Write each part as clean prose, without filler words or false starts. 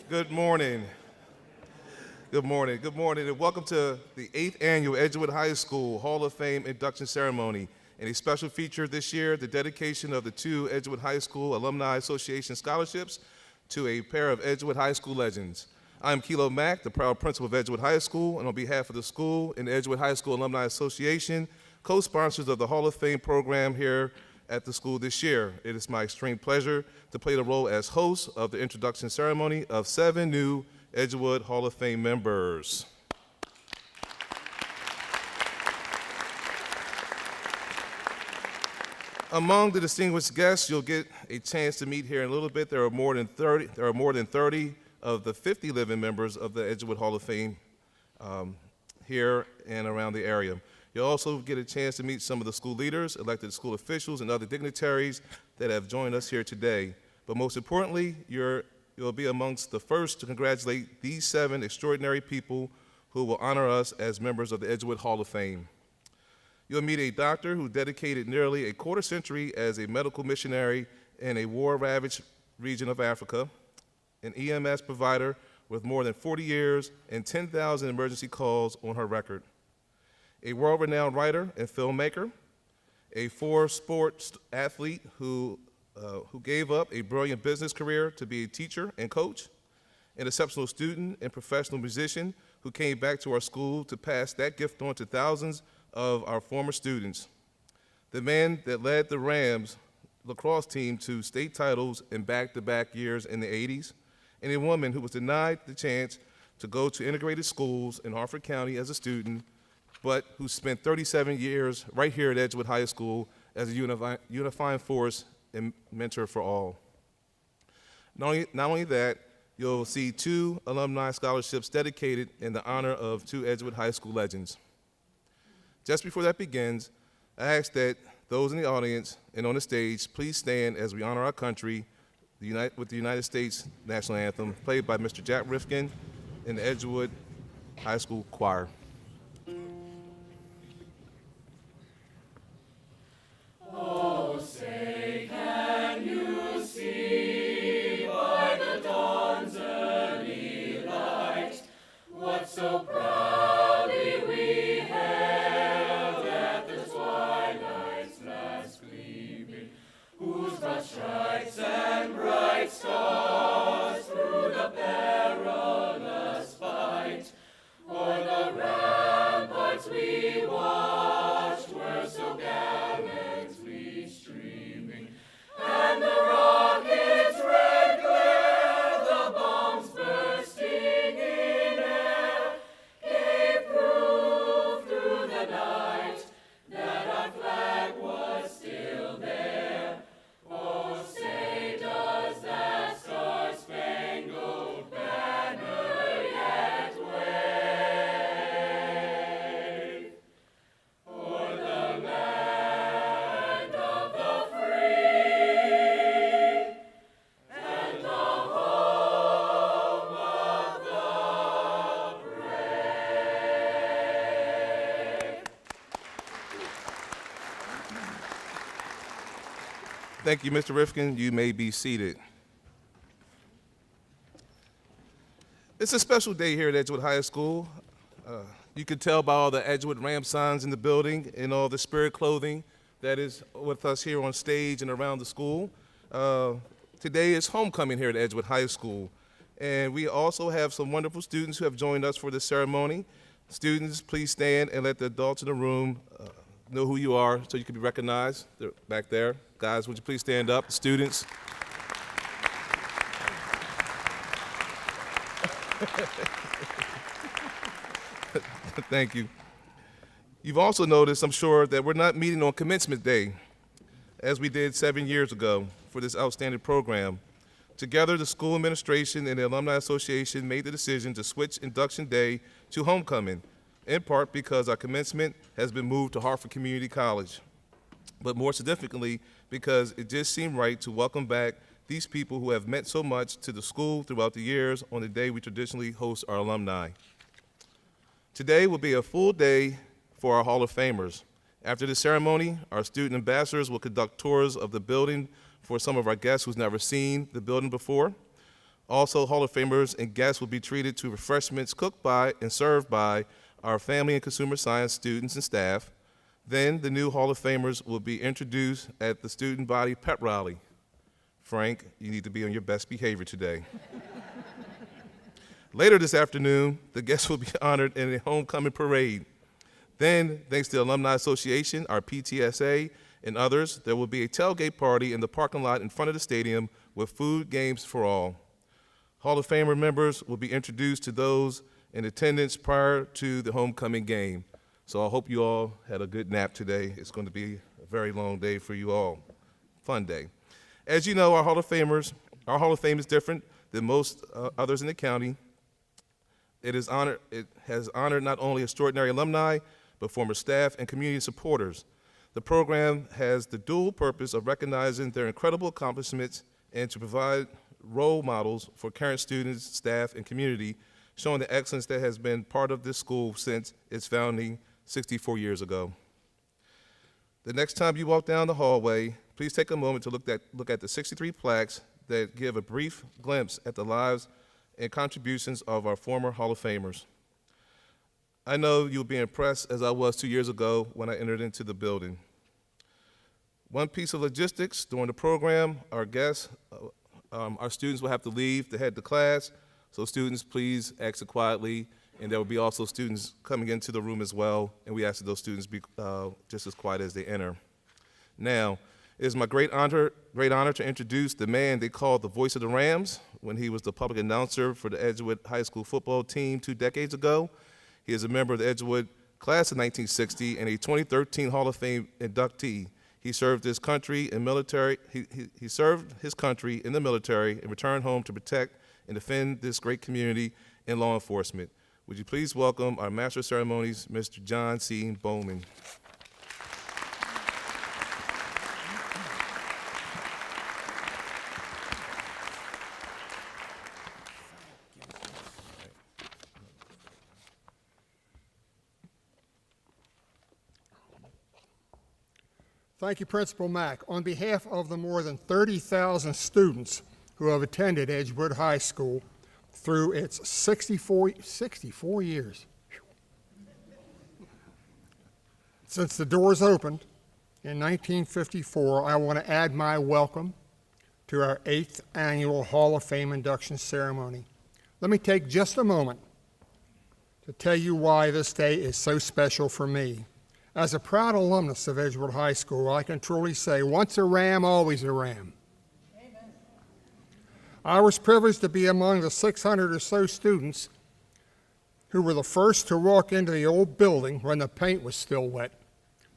Good morning. Good morning. Good morning, and welcome to the 8th Annual Edgewood High School Hall of Fame induction ceremony. And a special feature this year, the dedication of the 2 Edgewood High School Alumni Association scholarships to a pair of Edgewood High School legends. I'm Kilo Mack, the proud principal of Edgewood High School, and on behalf of the school and the Edgewood High School Alumni Association, co-sponsors of the Hall of Fame program here at the school this year. It is my extreme pleasure to play the role as host of the introduction ceremony of 7 new Edgewood Hall of Fame members. Among the distinguished guests you'll get a chance to meet here in a little bit, there are more than 30 of the 50 living members of the Edgewood Hall of Fame here and around the area. You'll also get a chance to meet some of the school leaders, elected school officials, and other dignitaries that have joined us here today. But most importantly, you'll be amongst the first to congratulate these 7 extraordinary people who will honor us as members of the Edgewood Hall of Fame. You'll meet a doctor who dedicated nearly a quarter century as a medical missionary in a war-ravaged region of Africa, an EMS provider with more than 40 years and 10,000 emergency calls on her record, a world-renowned writer and filmmaker, a 4-sport athlete who gave up a brilliant business career to be a teacher and coach, an exceptional student and professional musician who came back to our school to pass that gift on to thousands of our former students, the man that led the Rams lacrosse team to state titles in back-to-back years in the 80s, and a woman who was denied the chance to go to integrated schools in Harford County as a student, but who spent 37 years right here at Edgewood High School as a unifying force and mentor for all. Not only that, you'll see 2 alumni scholarships dedicated in the honor of 2 Edgewood High School legends. Just before that begins, I ask that those in the audience and on the stage please stand as we honor our country with the United States National Anthem, played by Mr. Jack Rifkin and the Edgewood High School Choir. Oh, say, can you see by the dawn's early light what so proudly we hailed at the twilight's last gleaming, whose broad stripes and bright stars through the perilous fight o'er the ramparts we watched were so gallantly streaming, and the rockets' red glare, the bombs bursting in air, gave proof through the night that our flag was still there. Oh, say, does that star-spangled banner yet wave o'er the land of the free and the home of the brave? Thank you, Mr. Rifkin. You may be seated. It's a special day here at Edgewood High School. You can tell by all the Edgewood Ram signs in the building and all the spirit clothing that is with us here on stage and around the school. Today is homecoming here at Edgewood High School. And we also have some wonderful students who have joined us for this ceremony. Students, please stand and let the adults in the room know who you are so you can be recognized. They're back there. Guys, would you please stand up? Students. Thank you. You've also noticed, I'm sure, that we're not meeting on commencement day, as we did 7 years ago for this outstanding program. Together, the school administration and the Alumni Association made the decision to switch induction day to homecoming, in part because our commencement has been moved to Harford Community College, but more significantly because it just seemed right to welcome back these people who have meant so much to the school throughout the years on the day we traditionally host our alumni. Today will be a full day for our Hall of Famers. After the ceremony, our student ambassadors will conduct tours of the building for some of our guests who's never seen the building before. Also, Hall of Famers and guests will be treated to refreshments cooked by and served by our family and consumer science students and staff. Then the new Hall of Famers will be introduced at the student body pep rally. Frank, you need to be on your best behavior today. Later this afternoon, the guests will be honored in a homecoming parade. Then, thanks to the Alumni Association, our PTSA, and others, there will be a tailgate party in the parking lot in front of the stadium with food, games for all. Hall of Famer members will be introduced to those in attendance prior to the homecoming game. So I hope you all had a good nap today. It's going to be a very long day for you all. Fun day. As you know, our Hall of Fame is different than most others in the county. It has honored not only extraordinary alumni, but former staff and community supporters. The program has the dual purpose of recognizing their incredible accomplishments and to provide role models for current students, staff, and community, showing the excellence that has been part of this school since its founding 64 years ago. The next time you walk down the hallway, please take a moment to look at the 63 plaques that give a brief glimpse at the lives and contributions of our former Hall of Famers. I know you'll be impressed as I was 2 years ago when I entered into the building. One piece of logistics during the program, our students will have to leave to head to class, so students please exit quietly, and there will be also students coming into the room as well, and we ask that those students be just as quiet as they enter. Now, it is my great honor to introduce the man they called the voice of the Rams when he was the public announcer for the Edgewood High School football team 2 decades ago. He is a member of the Edgewood class of 1960 and a 2013 Hall of Fame inductee. He served his country in military. He served his country in the military and returned home to protect and defend this great community in law enforcement. Would you please welcome our Master of Ceremonies, Mr. John C. Bowman. Thank you, Principal Mack. On behalf of the more than 30,000 students who have attended Edgewood High School through its 64 years, since the doors opened in 1954, I want to add my welcome to our 8th annual Hall of Fame induction ceremony. Let me take just a moment to tell you why this day is so special for me. As a proud alumnus of Edgewood High School, I can truly say, once a Ram, always a Ram. Amen. I was privileged to be among the 600 or so students who were the first to walk into the old building when the paint was still wet,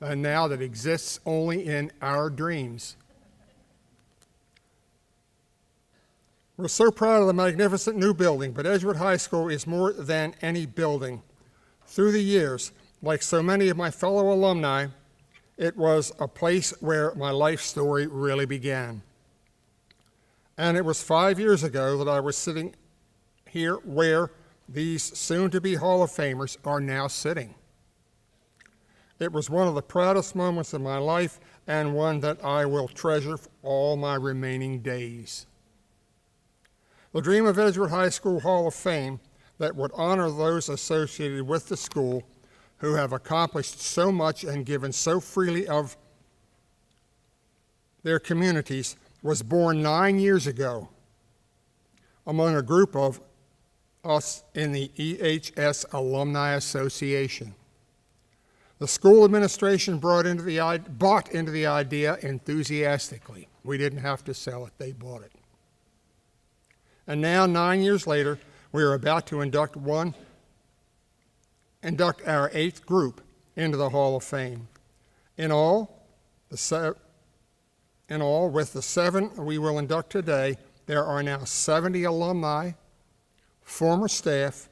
and now that exists only in our dreams. We're so proud of the magnificent new building, but Edgewood High School is more than any building. Through the years, like so many of my fellow alumni, it was a place where my life story really began. And it was 5 years ago that I was sitting here where these soon-to-be Hall of Famers are now sitting. It was one of the proudest moments of my life and one that I will treasure for all my remaining days. The dream of Edgewood High School Hall of Fame that would honor those associated with the school who have accomplished so much and given so freely of their communities was born 9 years ago among a group of us in the EHS Alumni Association. The school administration bought into the idea enthusiastically. We didn't have to sell it, they bought it. And now, 9 years later, we are about to induct our 8th group into the Hall of Fame. In all, with the 7 we will induct today, there are now 70 alumni, former staff,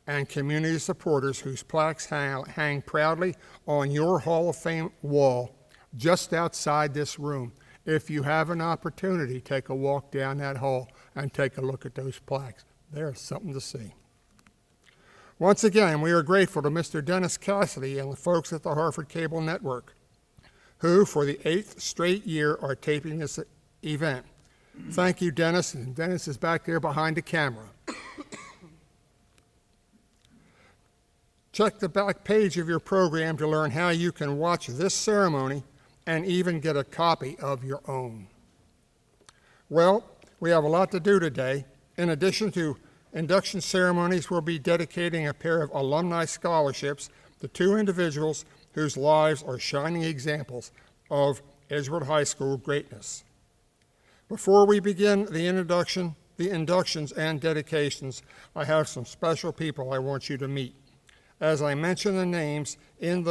and community supporters whose plaques hang proudly on your Hall of Fame wall just outside this room. If you have an opportunity, take a walk down that hall and take a look at those plaques. There's something to see. Once again, we are grateful to Mr. Dennis Cassidy and the folks at the Harford Cable Network, who for the 8th straight year are taping this event. Thank you, Dennis. And Dennis is back there behind the camera. Check the back page of your program to learn how you can watch this ceremony and even get a copy of your own. Well, we have a lot to do today. In addition to induction ceremonies, we'll be dedicating a pair of alumni scholarships to two individuals whose lives are shining examples of Edgewood High School greatness. Before we begin the inductions and dedications, I have some special people I want you to meet. As I mention the names in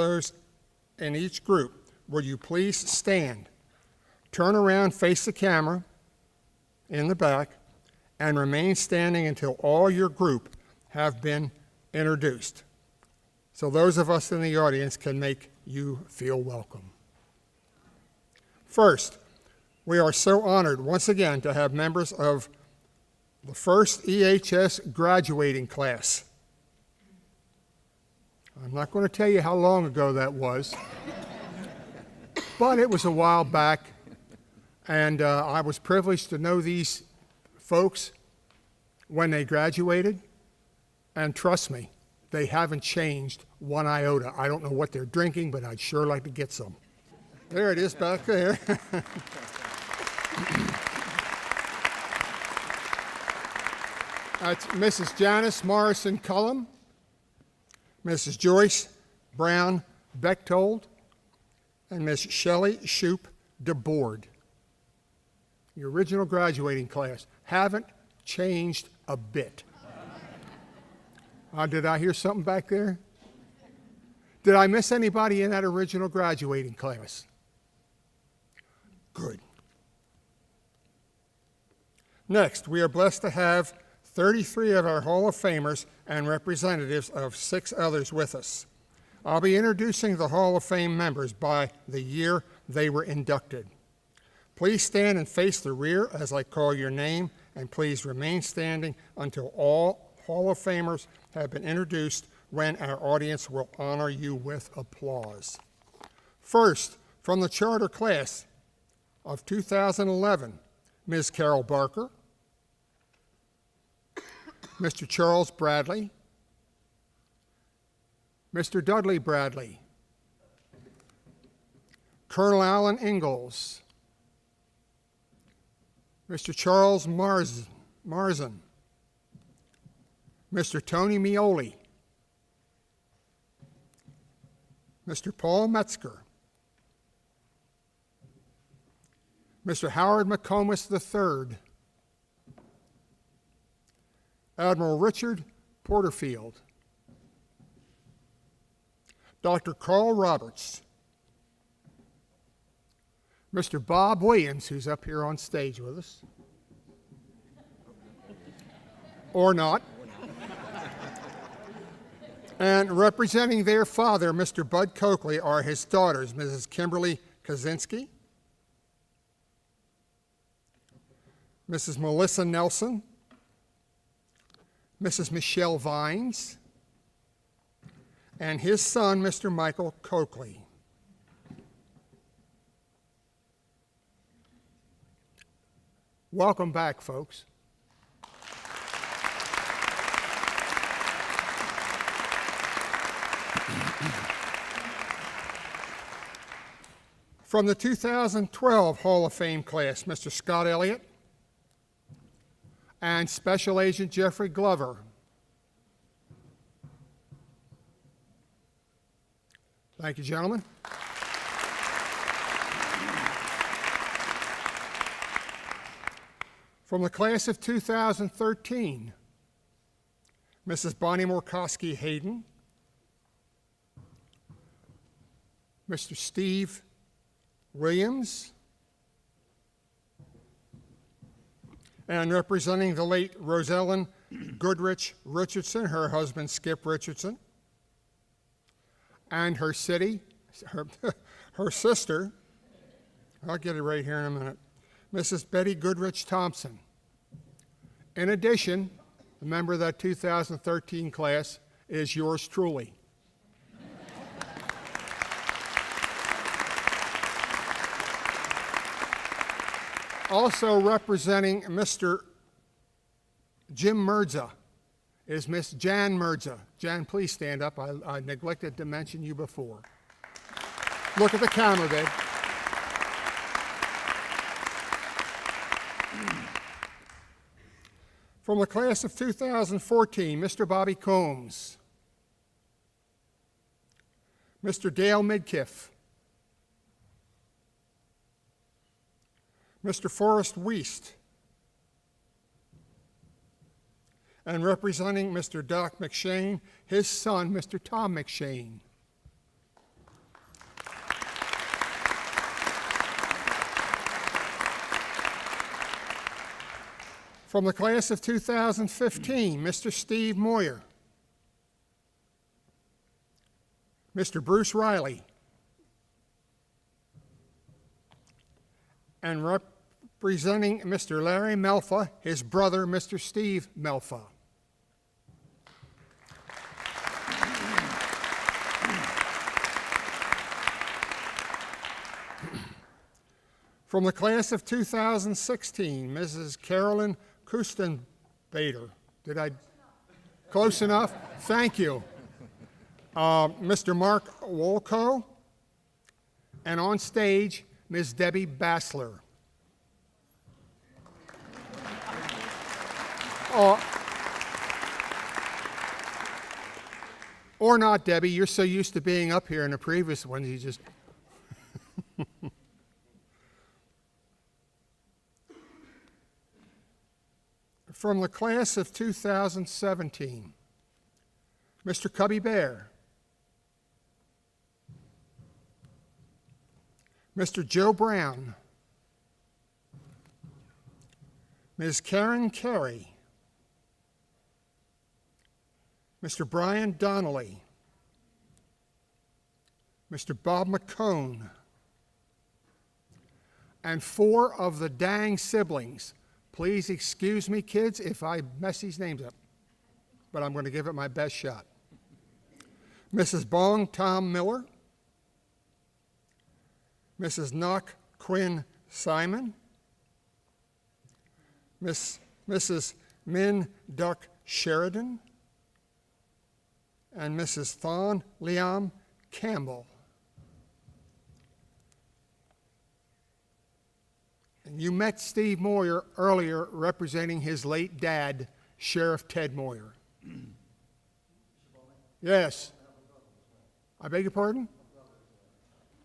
each group, would you please stand, turn around, face the camera in the back, and remain standing until all your group have been introduced, so those of us in the audience can make you feel welcome. First, we are so honored once again to have members of the first EHS graduating class. I'm not going to tell you how long ago that was, but it was a while back, and I was privileged to know these folks when they graduated, and trust me, they haven't changed one iota. I don't know what they're drinking, but I'd sure like to get some. There it is back there. That's Mrs. Janice Morrison Cullum, Mrs. Joyce Brown Bechtold, and Miss Shelley Shoup DeBoard. The original graduating class haven't changed a bit. Did I hear something back there? Did I miss anybody in that original graduating class? Good. Next, we are blessed to have 33 of our Hall of Famers and representatives of 6 others with us. I'll be introducing the Hall of Fame members by the year they were inducted. Please stand and face the rear as I call your name, and please remain standing until all Hall of Famers have been introduced, when our audience will honor you with applause. First, from the charter class of 2011, Ms. Carol Barker, Mr. Charles Bradley, Mr. Dudley Bradley, Colonel Alan Ingalls, Mr. Charles Marzan, Mr. Tony Mioli, Mr. Paul Metzger, Mr. Howard McComas III, Admiral Richard Porterfield, Dr. Carl Roberts, Mr. Bob Williams, who's up here on stage with us, or not, and representing their father, Mr. Bud Coakley, are his daughters, Mrs. Kimberly Kaczynski, Mrs. Melissa Nelson, Mrs. Michelle Vines, and his son, Mr. Michael Coakley. Welcome back, folks. From the 2012 Hall of Fame class, Mr. Scott Elliott and Special Agent Jeffrey Glover. Thank you, gentlemen. From the class of 2013, Mrs. Bonnie Morkowski Hayden, Mr. Steve Williams, and representing the late Rosellen Goodrich Richardson, her husband Skip Richardson, and her sister, I'll get it right here in a minute, Mrs. Betty Goodrich Thompson. In addition, a member of that 2013 class is yours truly. Also representing Mr. Jim Mirza is Miss Jan Mirza. Jan, please stand up. I neglected to mention you before. Look at the camera, babe. From the class of 2014, Mr. Bobby Combs, Mr. Dale Midkiff, Mr. Forrest Wiest, and representing Mr. Doc McShane, his son, Mr. Tom McShane. From the class of 2015, Mr. Steve Moyer, Mr. Bruce Riley, and representing Mr. Larry Melfa, his brother, Mr. Steve Melfa. From the class of 2016, Mrs. Carolyn Kustenbader. Did I? Close enough? Thank you. Mr. Mark Wolko, and on stage, Ms. Debbie Bassler. Or not, Debbie. You're so used to being up here in the previous ones, you just... From the class of 2017, Mr. Cubby Bear, Mr. Joe Brown, Ms. Karen Carey, Mr. Brian Donnelly, Mr. Bob McCone, and 4 of the Dang siblings. Please excuse me, kids, if I mess these names up, but I'm going to give it my best shot. Mrs. Bong Tom Miller, Mrs. Knock Quinn Simon, Mrs. Min Duck Sheridan, and Mrs. Thon Liam Campbell. And you met Steve Moyer earlier representing his late dad, Sheriff Ted Moyer. Yes. I beg your pardon?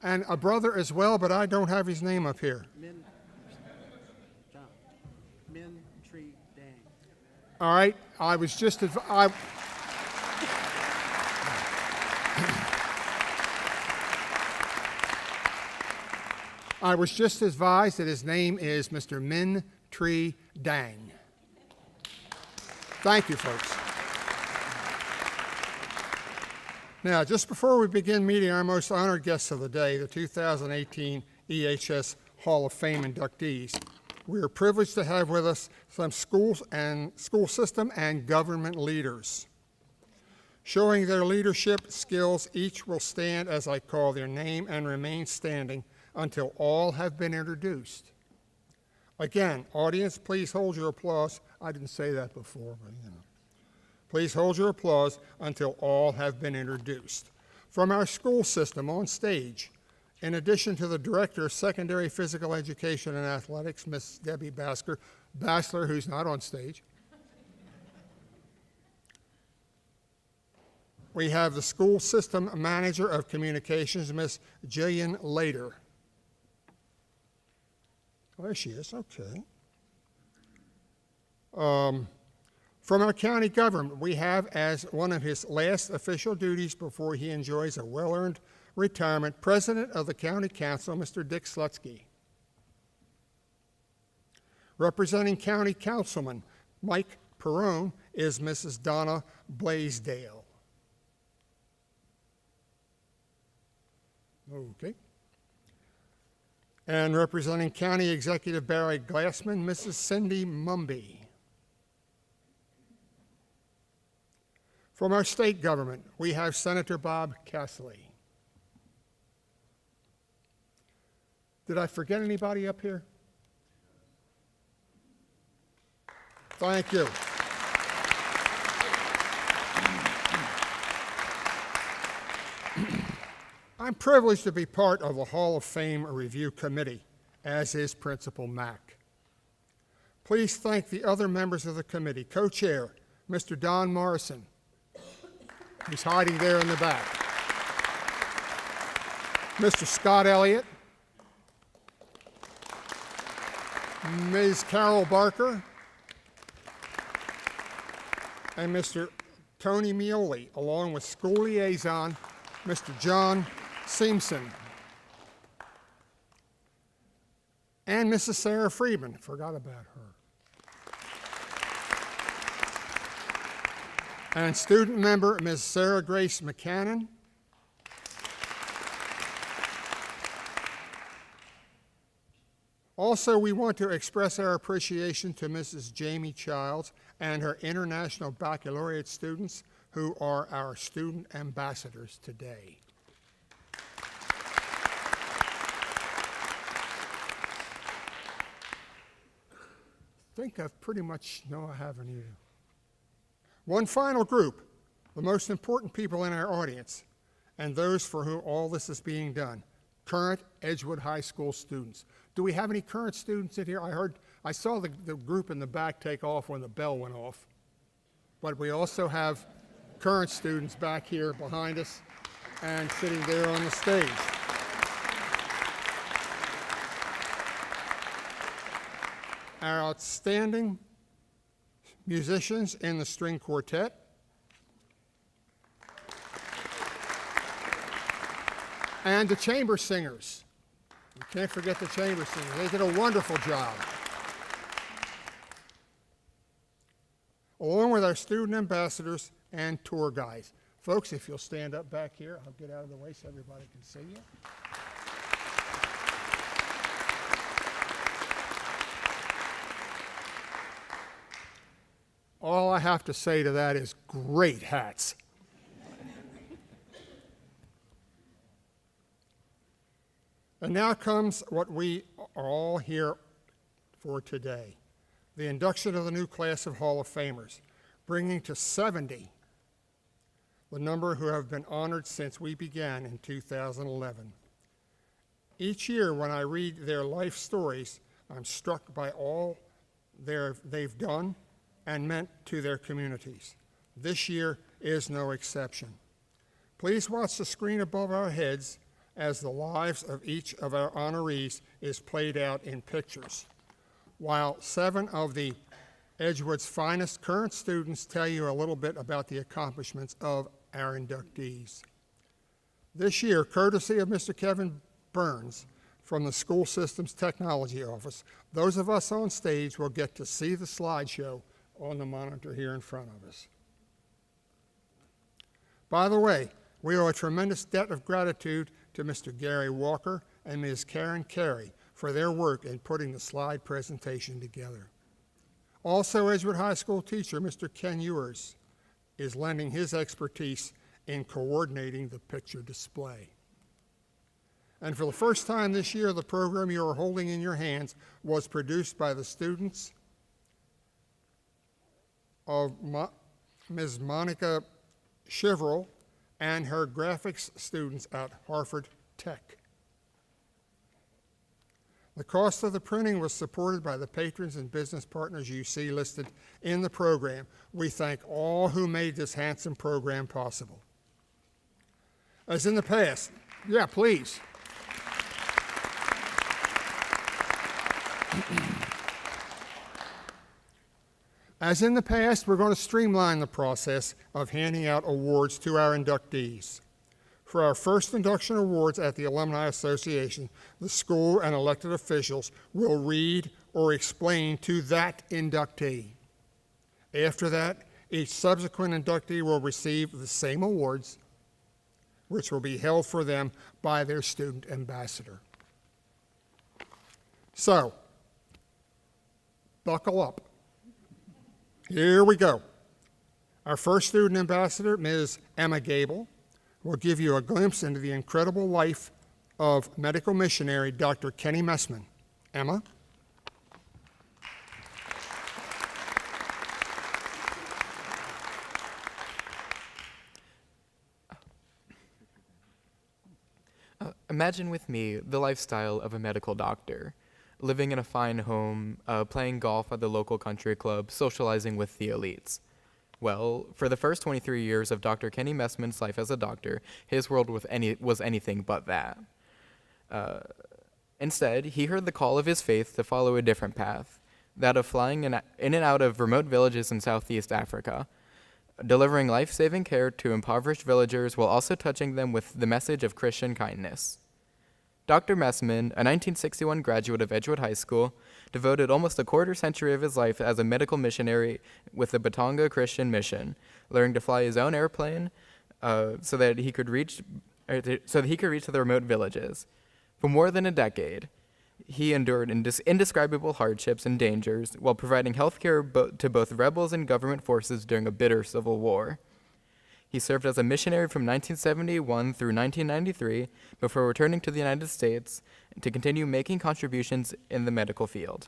And a brother as well, but I don't have his name up here. Min Tree Dang. All right, I was just I was just advised that his name is Mr. Min Tree Dang. Thank you, folks. Now, just before we begin meeting our most honored guests of the day, the 2018 EHS Hall of Fame inductees, we are privileged to have with us some schools and school system and government leaders. Showing their leadership skills, each will stand as I call their name and remain standing until all have been introduced. Again, audience, please hold your applause. I didn't say that before, but you know. Please hold your applause until all have been introduced. From our school system on stage, in addition to the Director of Secondary Physical Education and Athletics, Miss Debbie Bassler, who's not on stage, we have the School System Manager of Communications, Miss Jillian Lader. Oh, there she is, okay. From our county government, we have as one of his last official duties before he enjoys a well-earned retirement, President of the County Council, Mr. Dick Slutsky. Representing County Councilman Mike Perrone is Mrs. Donna Blaisdell. Okay. And representing County Executive Barry Glassman, Mrs. Cindy Mumby. From our state government, we have Senator Bob Castley. Did I forget anybody up here? Thank you. I'm privileged to be part of the Hall of Fame Review Committee, as is Principal Mack. Please thank the other members of the committee. Co-chair, Mr. Don Morrison, who's hiding there in the back. Mr. Scott Elliott, Ms. Carol Barker, and Mr. Tony Mioli, along with school liaison, Mr. John Simpson, and Mrs. Sarah Friedman. Forgot about her. And student member, Ms. Sarah Grace McCannon. Also, we want to express our appreciation to Mrs. Jamie Childs and her International Baccalaureate students who are our student ambassadors today. I think I pretty much know I have any. One final group, the most important people in our audience, and those for whom all this is being done, current Edgewood High School students. Do we have any current students in here? I saw the group in the back take off when the bell went off, but we also have current students back here behind us and sitting there on the stage. Our outstanding musicians in the string quartet, and the chamber singers. You can't forget the chamber singers. They did a wonderful job. Along with our student ambassadors and tour guides. Folks, if you'll stand up back here, I'll get out of the way so everybody can see you. All I have to say to that is great hats. And now comes what we are all here for today, the induction of the new class of Hall of Famers, bringing to 70 the number who have been honored since we began in 2011. Each year when I read their life stories, I'm struck by all they've done and meant to their communities. This year is no exception. Please watch the screen above our heads as the lives of each of our honorees is played out in pictures, while 7 of the Edgewood's finest current students tell you a little bit about the accomplishments of our inductees. This year, courtesy of Mr. Kevin Burns from the School Systems Technology Office, those of us on stage will get to see the slideshow on the monitor here in front of us. By the way, we owe a tremendous debt of gratitude to Mr. Gary Walker and Ms. Karen Carey for their work in putting the slide presentation together. Also, Edgewood High School teacher Mr. Ken Ewers is lending his expertise in coordinating the picture display. And for the first time this year, the program you are holding in your hands was produced by the students of Ms. Monica Chiverill and her graphics students at Harvard Tech. The cost of the printing was supported by the patrons and business partners you see listed in the program. We thank all who made this handsome program possible. As in the past, yeah, please. As in the past, we're going to streamline the process of handing out awards to our inductees. For our first induction awards at the Alumni Association, the school and elected officials will read or explain to that inductee. After that, each subsequent inductee will receive the same awards, which will be held for them by their student ambassador. So, buckle up. Here we go. Our first student ambassador, Ms. Emma Gable, will give you a glimpse into the incredible life of medical missionary Dr. Kenny Messman. Emma? Imagine with me the lifestyle of a medical doctor, living in a fine home, playing golf at the local country club, socializing with the elites. Well, for the first 23 years of Dr. Kenny Messman's life as a doctor, his world was anything but that. Instead, he heard the call of his faith to follow a different path, that of flying in and out of remote villages in Southeast Africa, delivering life-saving care to impoverished villagers while also touching them with the message of Christian kindness. Dr. Messman, a 1961 graduate of Edgewood High School, devoted almost a quarter-century of his life as a medical missionary with the Batanga Christian Mission, learning to fly his own airplane so that he could reach the remote villages. For more than a decade, he endured indescribable hardships and dangers while providing health care to both rebels and government forces during a bitter civil war. He served as a missionary from 1971 through 1993 before returning to the United States to continue making contributions in the medical field.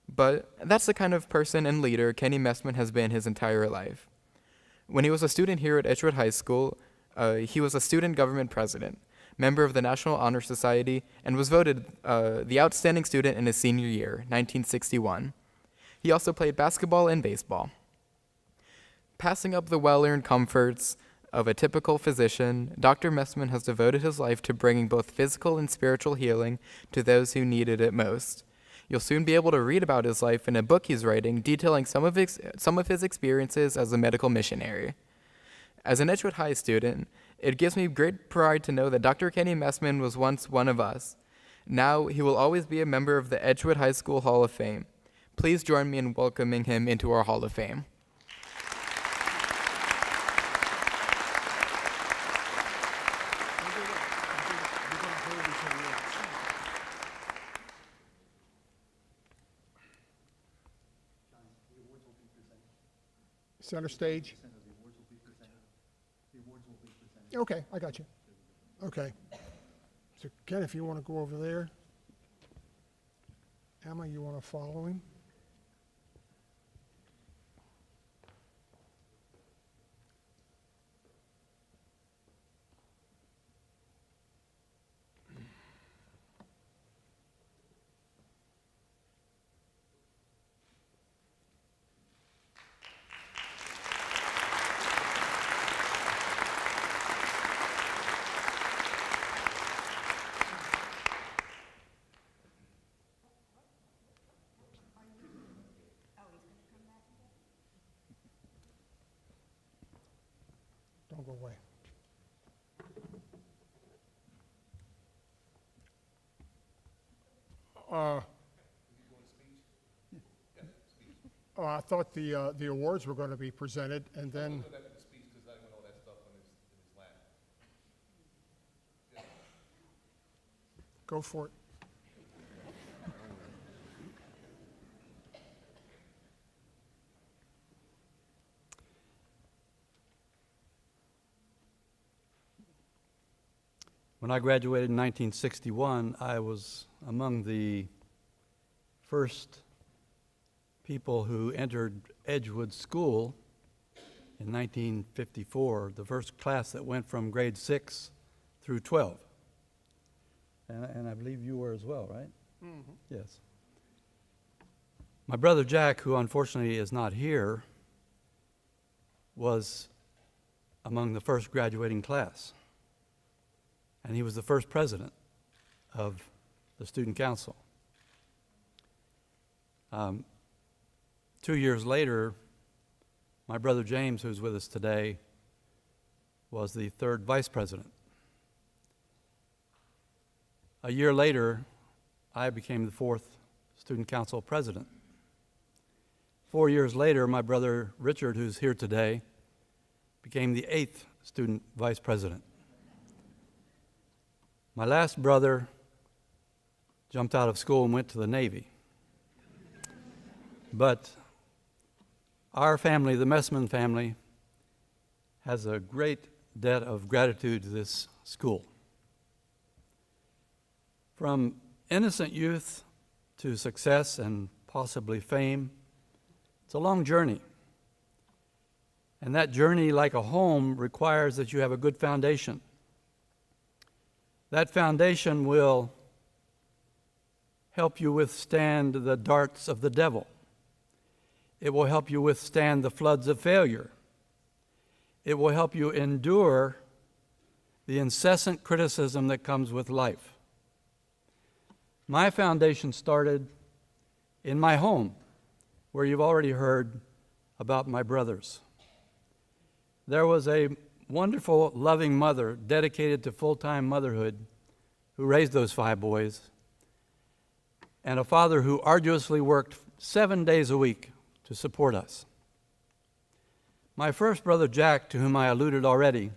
But that's the kind of person and leader Kenny Messman has been his entire life. When he was a student here at Edgewood High School, he was a student government president, member of the National Honor Society, and was voted the outstanding student in his senior year, 1961. He also played basketball and baseball. Passing up the well-earned comforts of a typical physician, Dr. Messman has devoted his life to bringing both physical and spiritual healing to those who needed it most. You'll soon be able to read about his life in a book he's writing, detailing some of his experiences as a medical missionary. As an Edgewood High student, it gives me great pride to know that Dr. Kenny Messman was once one of us. Now he will always be a member of the Edgewood High School Hall of Fame. Please join me in welcoming him into our Hall of Fame. Center stage. Okay, I got you. Okay. So Ken, if you want to go over there. Emma, you want to follow him? Don't go away. I thought the awards were going to be presented, and then go for it. When I graduated in 1961, I was among the first people who entered Edgewood School in 1954, the first class that went from grade 6 through 12. And I believe you were as well, right? Mm-hmm. Yes. My brother Jack, who unfortunately is not here, was among the first graduating class. And he was the first president of the student council. 2 years later, my brother James, who's with us today, was the third vice president. A year later, I became the fourth student council president. 4 years later, my brother Richard, who's here today, became the eighth student vice president. My last brother jumped out of school and went to the Navy. But our family, the Messman family, has a great debt of gratitude to this school. From innocent youth to success and possibly fame, it's a long journey. And that journey, like a home, requires that you have a good foundation. That foundation will help you withstand the darts of the devil. It will help you withstand the floods of failure. It will help you endure the incessant criticism that comes with life. My foundation started in my home, where you've already heard about my brothers. There was a wonderful, loving mother dedicated to full-time motherhood who raised those 5 boys, and a father who arduously worked 7 days a week to support us. My first brother, Jack, to whom I alluded already,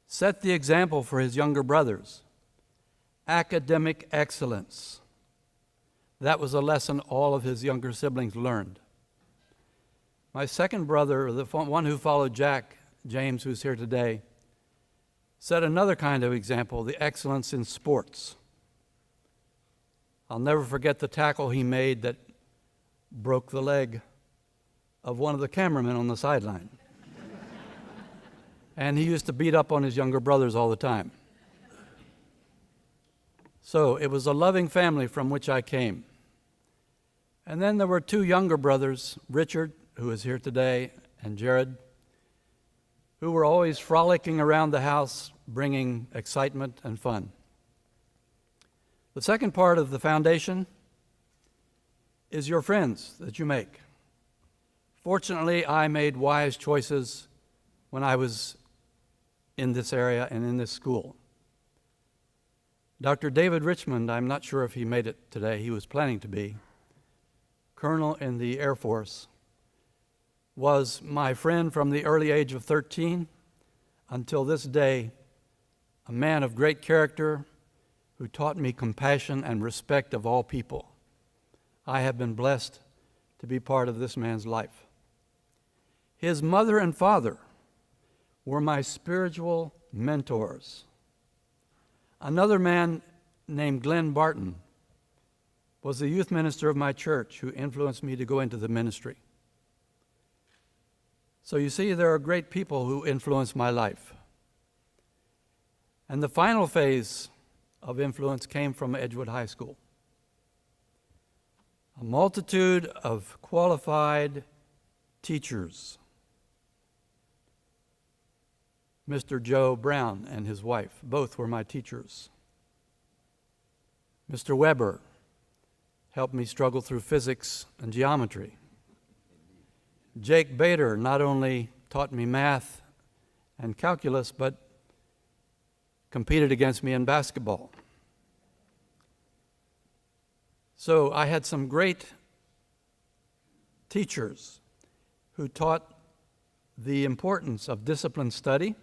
set the example for his younger brothers. Academic excellence. That was a lesson all of his younger siblings learned. My second brother, the one who followed Jack, James, who's here today, set another kind of example, the excellence in sports. I'll never forget the tackle he made that broke the leg of one of the cameramen on the sideline. And he used to beat up on his younger brothers all the time. So it was a loving family from which I came. And then there were 2 younger brothers, Richard, who is here today, and Jared, who were always frolicking around the house, bringing excitement and fun. The second part of the foundation is your friends that you make. Fortunately, I made wise choices when I was in this area and in this school. Dr. David Richmond, I'm not sure if he made it today, he was planning to be, colonel in the Air Force, was my friend from the early age of 13 until this day, a man of great character who taught me compassion and respect of all people. I have been blessed to be part of this man's life. His mother and father were my spiritual mentors. Another man named Glenn Barton was the youth minister of my church who influenced me to go into the ministry. So you see, there are great people who influence my life. And the final phase of influence came from Edgewood High School. A multitude of qualified teachers. Mr. Joe Brown and his wife, both were my teachers. Mr. Weber helped me struggle through physics and geometry. Jake Bader not only taught me math and calculus, but competed against me in basketball. So I had some great teachers who taught the importance of disciplined study,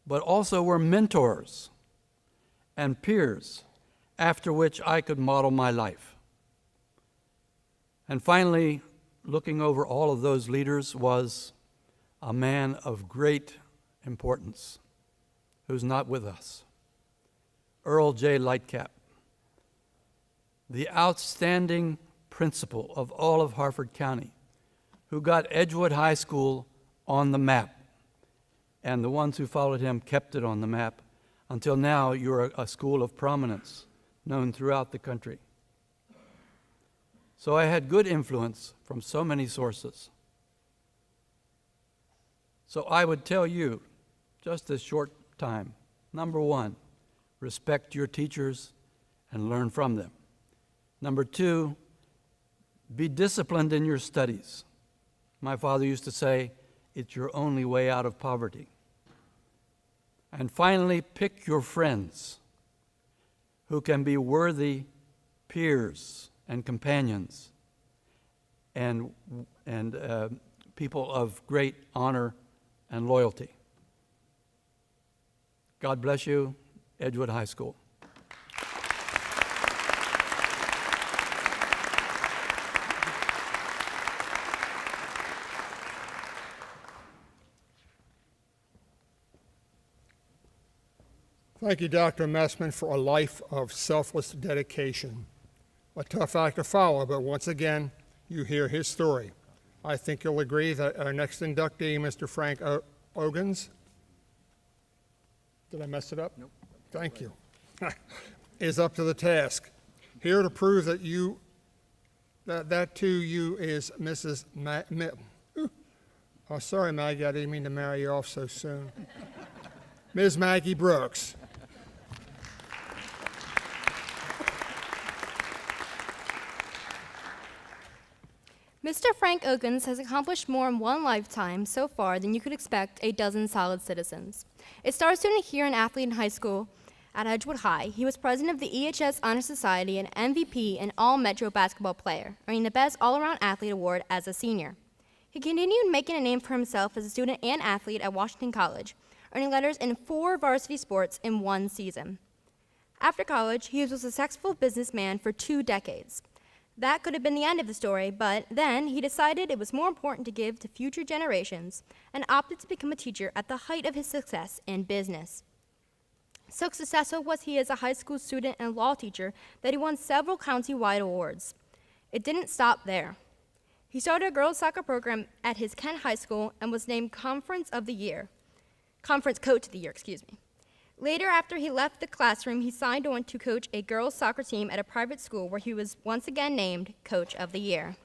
but also were mentors and peers after which I could model my life. And finally, looking over all of those leaders was a man of great importance who's not with us, Earl J. Lightcap, the outstanding principal of all of Harford County, who got Edgewood High School on the map. And the ones who followed him kept it on the map until now you're a school of prominence known throughout the country. So I had good influence from so many sources. So I would tell you, just this short time, number 1, respect your teachers and learn from them. Number 2, be disciplined in your studies. My father used to say, it's your only way out of poverty. And finally, pick your friends who can be worthy peers and companions and people of great honor and loyalty. God bless you, Edgewood High School. Thank you, Dr. Messman, for a life of selfless dedication. A tough act to follow, but once again, you hear his story. I think you'll agree that our next inductee, Mr. Frank Ogans. Did I mess it up? Nope. thank you, is up to the task. Here to prove that that to you is Mrs. Oh, sorry, Maggie, I didn't mean to marry you off so soon. Ms. Maggie Brooks. Mr. Frank Oakins has accomplished more in one lifetime so far than you could expect a dozen solid citizens. A star student here and athlete in high school at Edgewood High, he was president of the EHS Honor Society and MVP and All-Metro basketball player, earning the Best All-Around Athlete award as a senior. He continued making a name for himself as a student and athlete at Washington College, earning letters in 4 varsity sports in 1 season. After college, he was a successful businessman for 2 decades. That could have been the end of the story, but then he decided it was more important to give to future generations and opted to become a teacher at the height of his success in business. So successful was he as a high school student and law teacher that he won several county-wide awards. It didn't stop there. He started a girls' soccer program at his Kent High School and was named Conference Coach of the Year, Later, after he left the classroom, he signed on to coach a girls' soccer team at a private school where he was once again named Coach of the Year.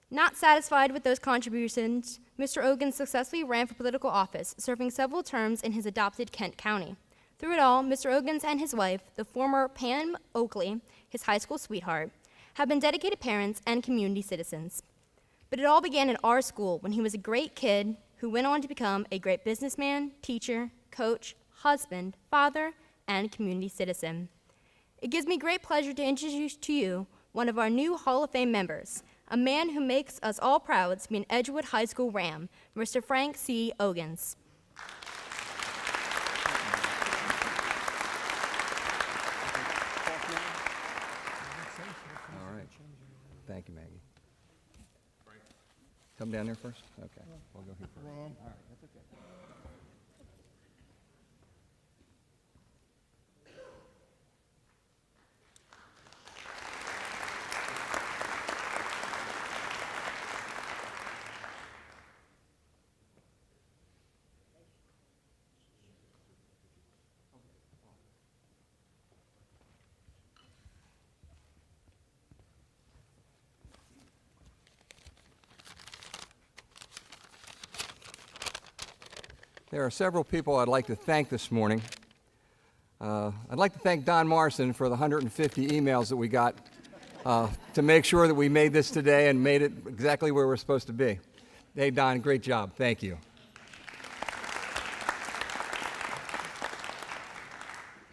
Not satisfied with those contributions, Mr. Oakins successfully ran for political office, serving several terms in his adopted Kent County. Through it all, Mr. Oakins and his wife, the former Pam Oakley, his high school sweetheart, have been dedicated parents and community citizens. But it all began at our school when he was a great kid who went on to become a great businessman, teacher, coach, husband, father, and community citizen. It gives me great pleasure to introduce to you one of our new Hall of Fame members, a man who makes us all proud to be an Edgewood High School Ram, Mr. Frank C. Oakins. All right. Thank you, Maggie. Come down there first? Okay, we'll go here first. All right, that's okay. There are several people I'd like to thank this morning. I'd like to thank Don Morrison for the 150 emails that we got to make sure that we made this today and made it exactly where we're supposed to be. Hey, Don, great job. Thank you.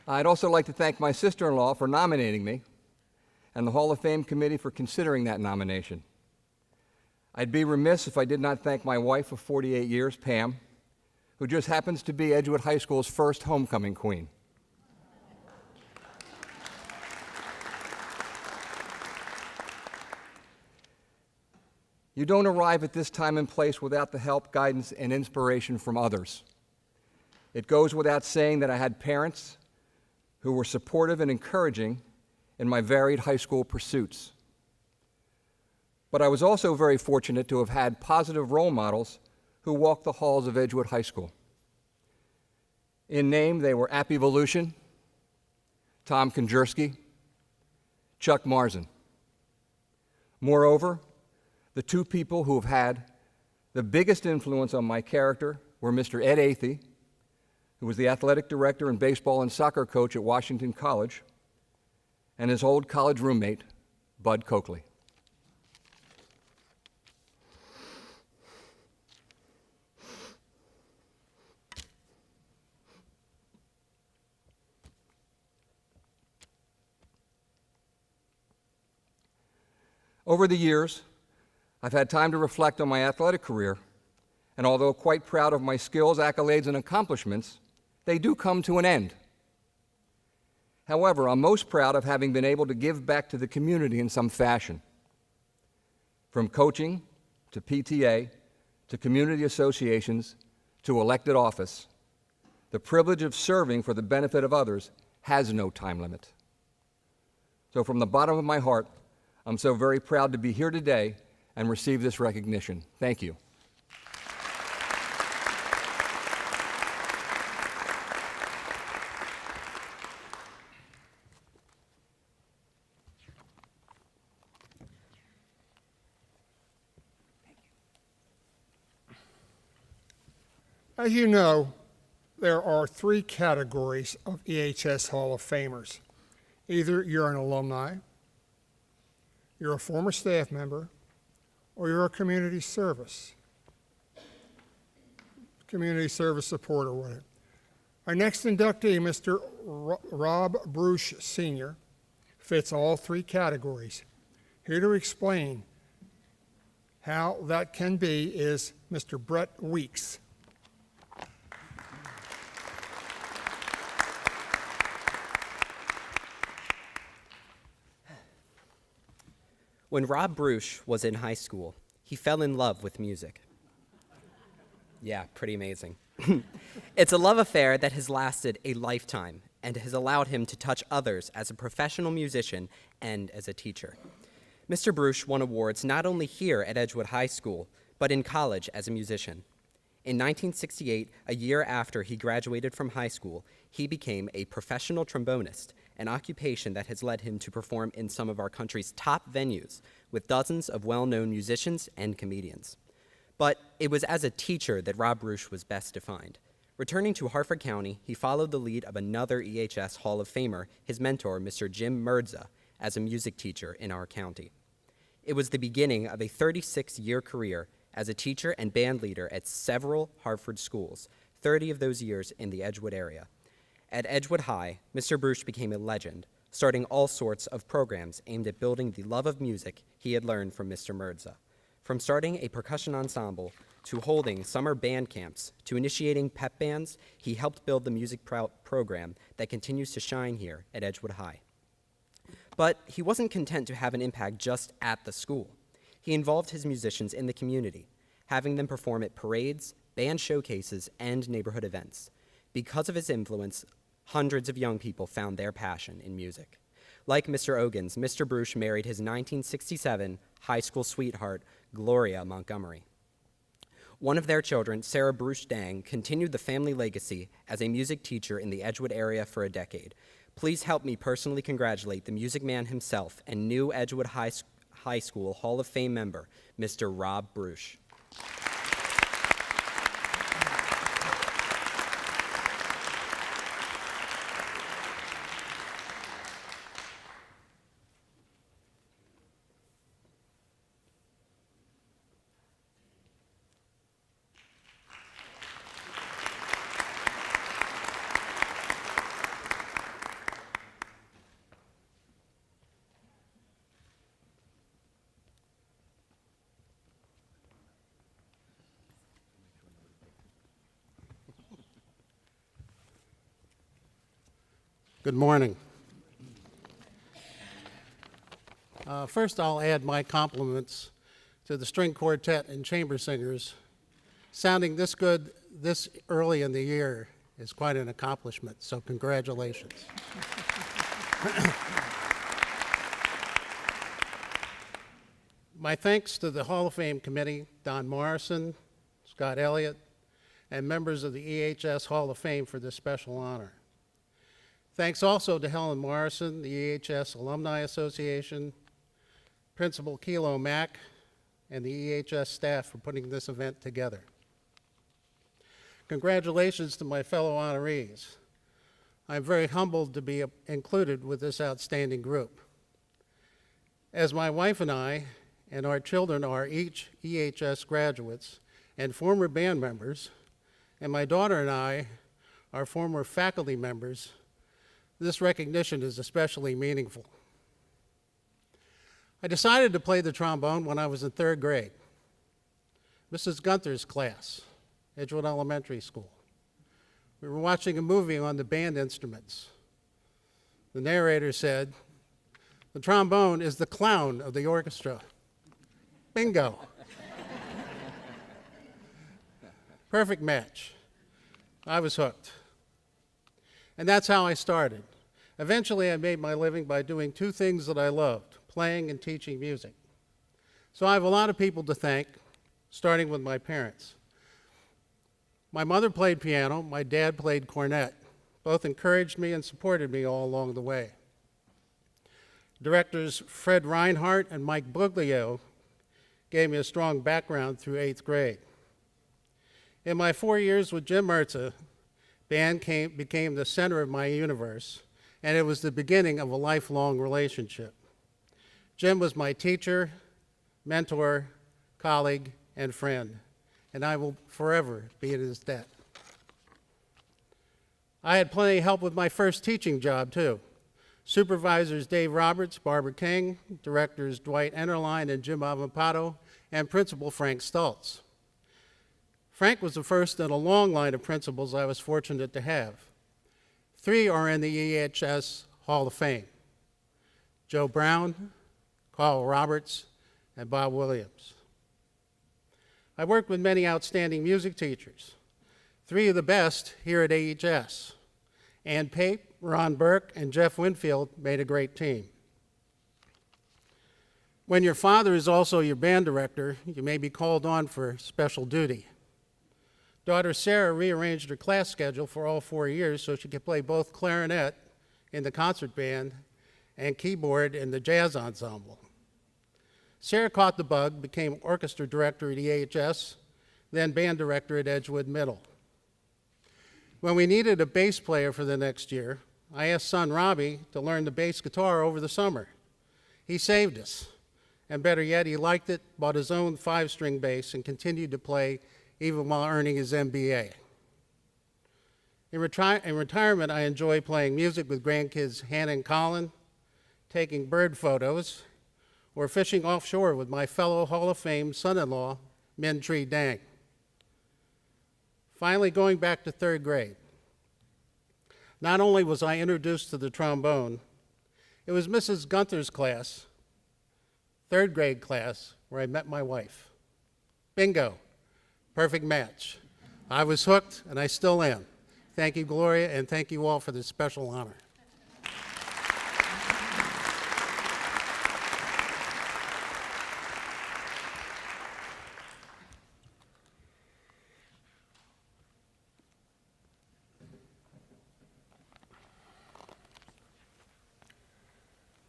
I'd also like to thank my sister-in-law for nominating me and the Hall of Fame committee for considering that nomination. I'd be remiss if I did not thank my wife of 48 years, Pam, who just happens to be Edgewood High School's first homecoming queen. You don't arrive at this time and place without the help, guidance, and inspiration from others. It goes without saying that I had parents who were supportive and encouraging in my varied high school pursuits. But I was also very fortunate to have had positive role models who walked the halls of Edgewood High School. In name, they were Appy Volution, Tom Konjerski, Chuck Marzen. Moreover, the 2 people who have had the biggest influence on my character were Mr. Ed Athey, who was the athletic director and baseball and soccer coach at Washington College, and his old college roommate, Bud Coakley. Over the years, I've had time to reflect on my athletic career, and although quite proud of my skills, accolades, and accomplishments, they do come to an end. However, I'm most proud of having been able to give back to the community in some fashion. From coaching, to PTA, to community associations, to elected office, the privilege of serving for the benefit of others has no time limit. So from the bottom of my heart, I'm so very proud to be here today and receive this recognition. Thank you. As you know, there are three categories of EHS Hall of Famers. Either you're an alumni, you're a former staff member, or you're a community service supporter, whatever. Our next inductee, Mr. Rob Bruce Sr., fits all three categories. Here to explain how that can be is Mr. Brett Weeks. When Rob Bruce was in high school, he fell in love with music. Yeah, pretty amazing. It's a love affair that has lasted a lifetime and has allowed him to touch others as a professional musician and as a teacher. Mr. Bruce won awards not only here at Edgewood High School, but in college as a musician. In 1968, a year after he graduated from high school, he became a professional trombonist, an occupation that has led him to perform in some of our country's top venues with dozens of well-known musicians and comedians. But it was as a teacher that Rob Bruce was best defined. Returning to Harford County, he followed the lead of another EHS Hall of Famer, his mentor, Mr. Jim Merdza, as a music teacher in our county. It was the beginning of a 36-year career as a teacher and band leader at several Harford schools, 30 of those years in the Edgewood area. At Edgewood High, Mr. Bruce became a legend, starting all sorts of programs aimed at building the love of music he had learned from Mr. Merdza. From starting a percussion ensemble, to holding summer band camps, to initiating pep bands, he helped build the music program that continues to shine here at Edgewood High. But he wasn't content to have an impact just at the school. He involved his musicians in the community, having them perform at parades, band showcases, and neighborhood events. Because of his influence, hundreds of young people found their passion in music. Like Mr. Ogans, Mr. Bruce married his 1967 high school sweetheart, Gloria Montgomery. One of their children, Sarah Bruce Dang, continued the family legacy as a music teacher in the Edgewood area for a decade. Please help me personally congratulate the music man himself and new Edgewood High School Hall of Fame member, Mr. Rob Bruce. Good morning. First, I'll add my compliments to the string quartet and chamber singers. Sounding this good this early in the year is quite an accomplishment, so congratulations. My thanks to the Hall of Fame Committee, Don Morrison, Scott Elliott, and members of the EHS Hall of Fame for this special honor. Thanks also to Helen Morrison, the EHS Alumni Association, Principal Kilo Mack, and the EHS staff for putting this event together. Congratulations to my fellow honorees. I'm very humbled to be included with this outstanding group. As my wife and I and our children are each EHS graduates and former band members, and my daughter and I are former faculty members, this recognition is especially meaningful. I decided to play the trombone when I was in 3rd grade. Mrs. Gunther's class, Edgewood Elementary School. We were watching a movie on the band instruments. The narrator said, "The trombone is the clown of the orchestra." Bingo. Perfect match. I was hooked. And that's how I started. Eventually, I made my living by doing two things that I loved, playing and teaching music. So I have a lot of people to thank, starting with my parents. My mother played piano, my dad played cornet. Both encouraged me and supported me all along the way. Directors Fred Reinhardt and Mike Buglio gave me a strong background through 8th grade. In my 4 years with Jim Mertza, band became the center of my universe, and it was the beginning of a lifelong relationship. Jim was my teacher, mentor, colleague, and friend, and I will forever be in his debt. I had plenty of help with my first teaching job, too. Supervisors Dave Roberts, Barbara King, directors Dwight Enterline and Jim Avampato, and Principal Frank Stultz. Frank was the first in a long line of principals I was fortunate to have. 3 are in the EHS Hall of Fame: Joe Brown, Carl Roberts, and Bob Williams. I worked with many outstanding music teachers. 3 of the best here at AHS. Ann Pape, Ron Burke, and Jeff Winfield made a great team. When your father is also your band director, you may be called on for special duty. Daughter Sarah rearranged her class schedule for all 4 years so she could play both clarinet in the concert band and keyboard in the jazz ensemble. Sarah caught the bug, became orchestra director at EHS, then band director at Edgewood Middle. When we needed a bass player for the next year, I asked son Robbie to learn the bass guitar over the summer. He saved us, and better yet, he liked it, bought his own 5-string bass, and continued to play even while earning his MBA. In retirement, I enjoy playing music with grandkids Hannah and Colin, taking bird photos, or fishing offshore with my fellow Hall of Fame son-in-law, Min Tree Dang. Finally, going back to 3rd grade. Not only was I introduced to the trombone, it was Mrs. Gunther's class, 3rd grade class, where I met my wife. Bingo, perfect match. I was hooked, and I still am. Thank you, Gloria, and thank you all for this special honor.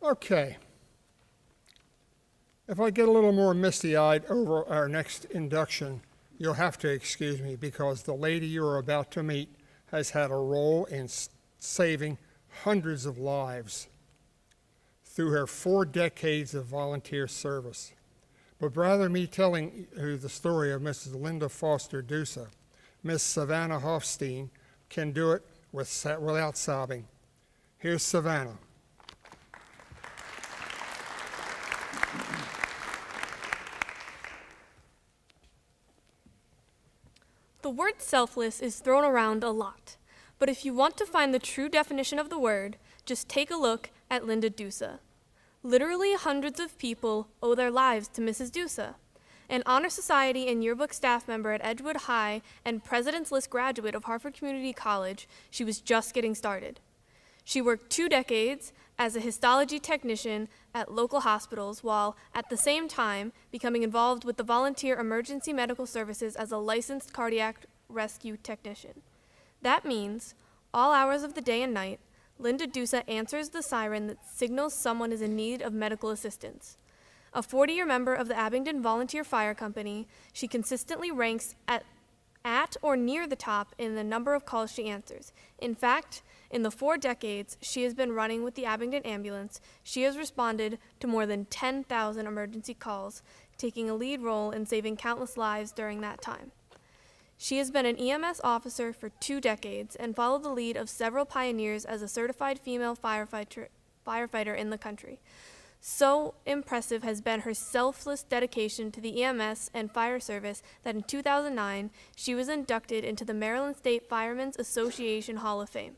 Okay. If I get a little more misty-eyed over our next induction, you'll have to excuse me because the lady you're about to meet has had a role in saving hundreds of lives through her 4 decades of volunteer service. But rather me telling you the story of Mrs. Linda Foster Dusa, Miss Savannah Hofstein can do it without sobbing. Here's Savannah. The word selfless is thrown around a lot, but if you want to find the true definition of the word, just take a look at Linda Dusa. Literally hundreds of people owe their lives to Mrs. Dusa. An Honor Society and yearbook staff member at Edgewood High and President's List graduate of Harvard Community College, she was just getting started. She worked 2 decades as a histology technician at local hospitals while, at the same time, becoming involved with the volunteer emergency medical services as a licensed cardiac rescue technician. That means, all hours of the day and night, Linda Dusa answers the siren that signals someone is in need of medical assistance. A 40-year member of the Abingdon Volunteer Fire Company, she consistently ranks at or near the top in the number of calls she answers. In fact, in the 4 decades she has been running with the Abingdon Ambulance, she has responded to more than 10,000 emergency calls, taking a lead role in saving countless lives during that time. She has been an EMS officer for 2 decades and followed the lead of several pioneers as a certified female firefighter in the country. So impressive has been her selfless dedication to the EMS and fire service that in 2009, she was inducted into the Maryland State Firemen's Association Hall of Fame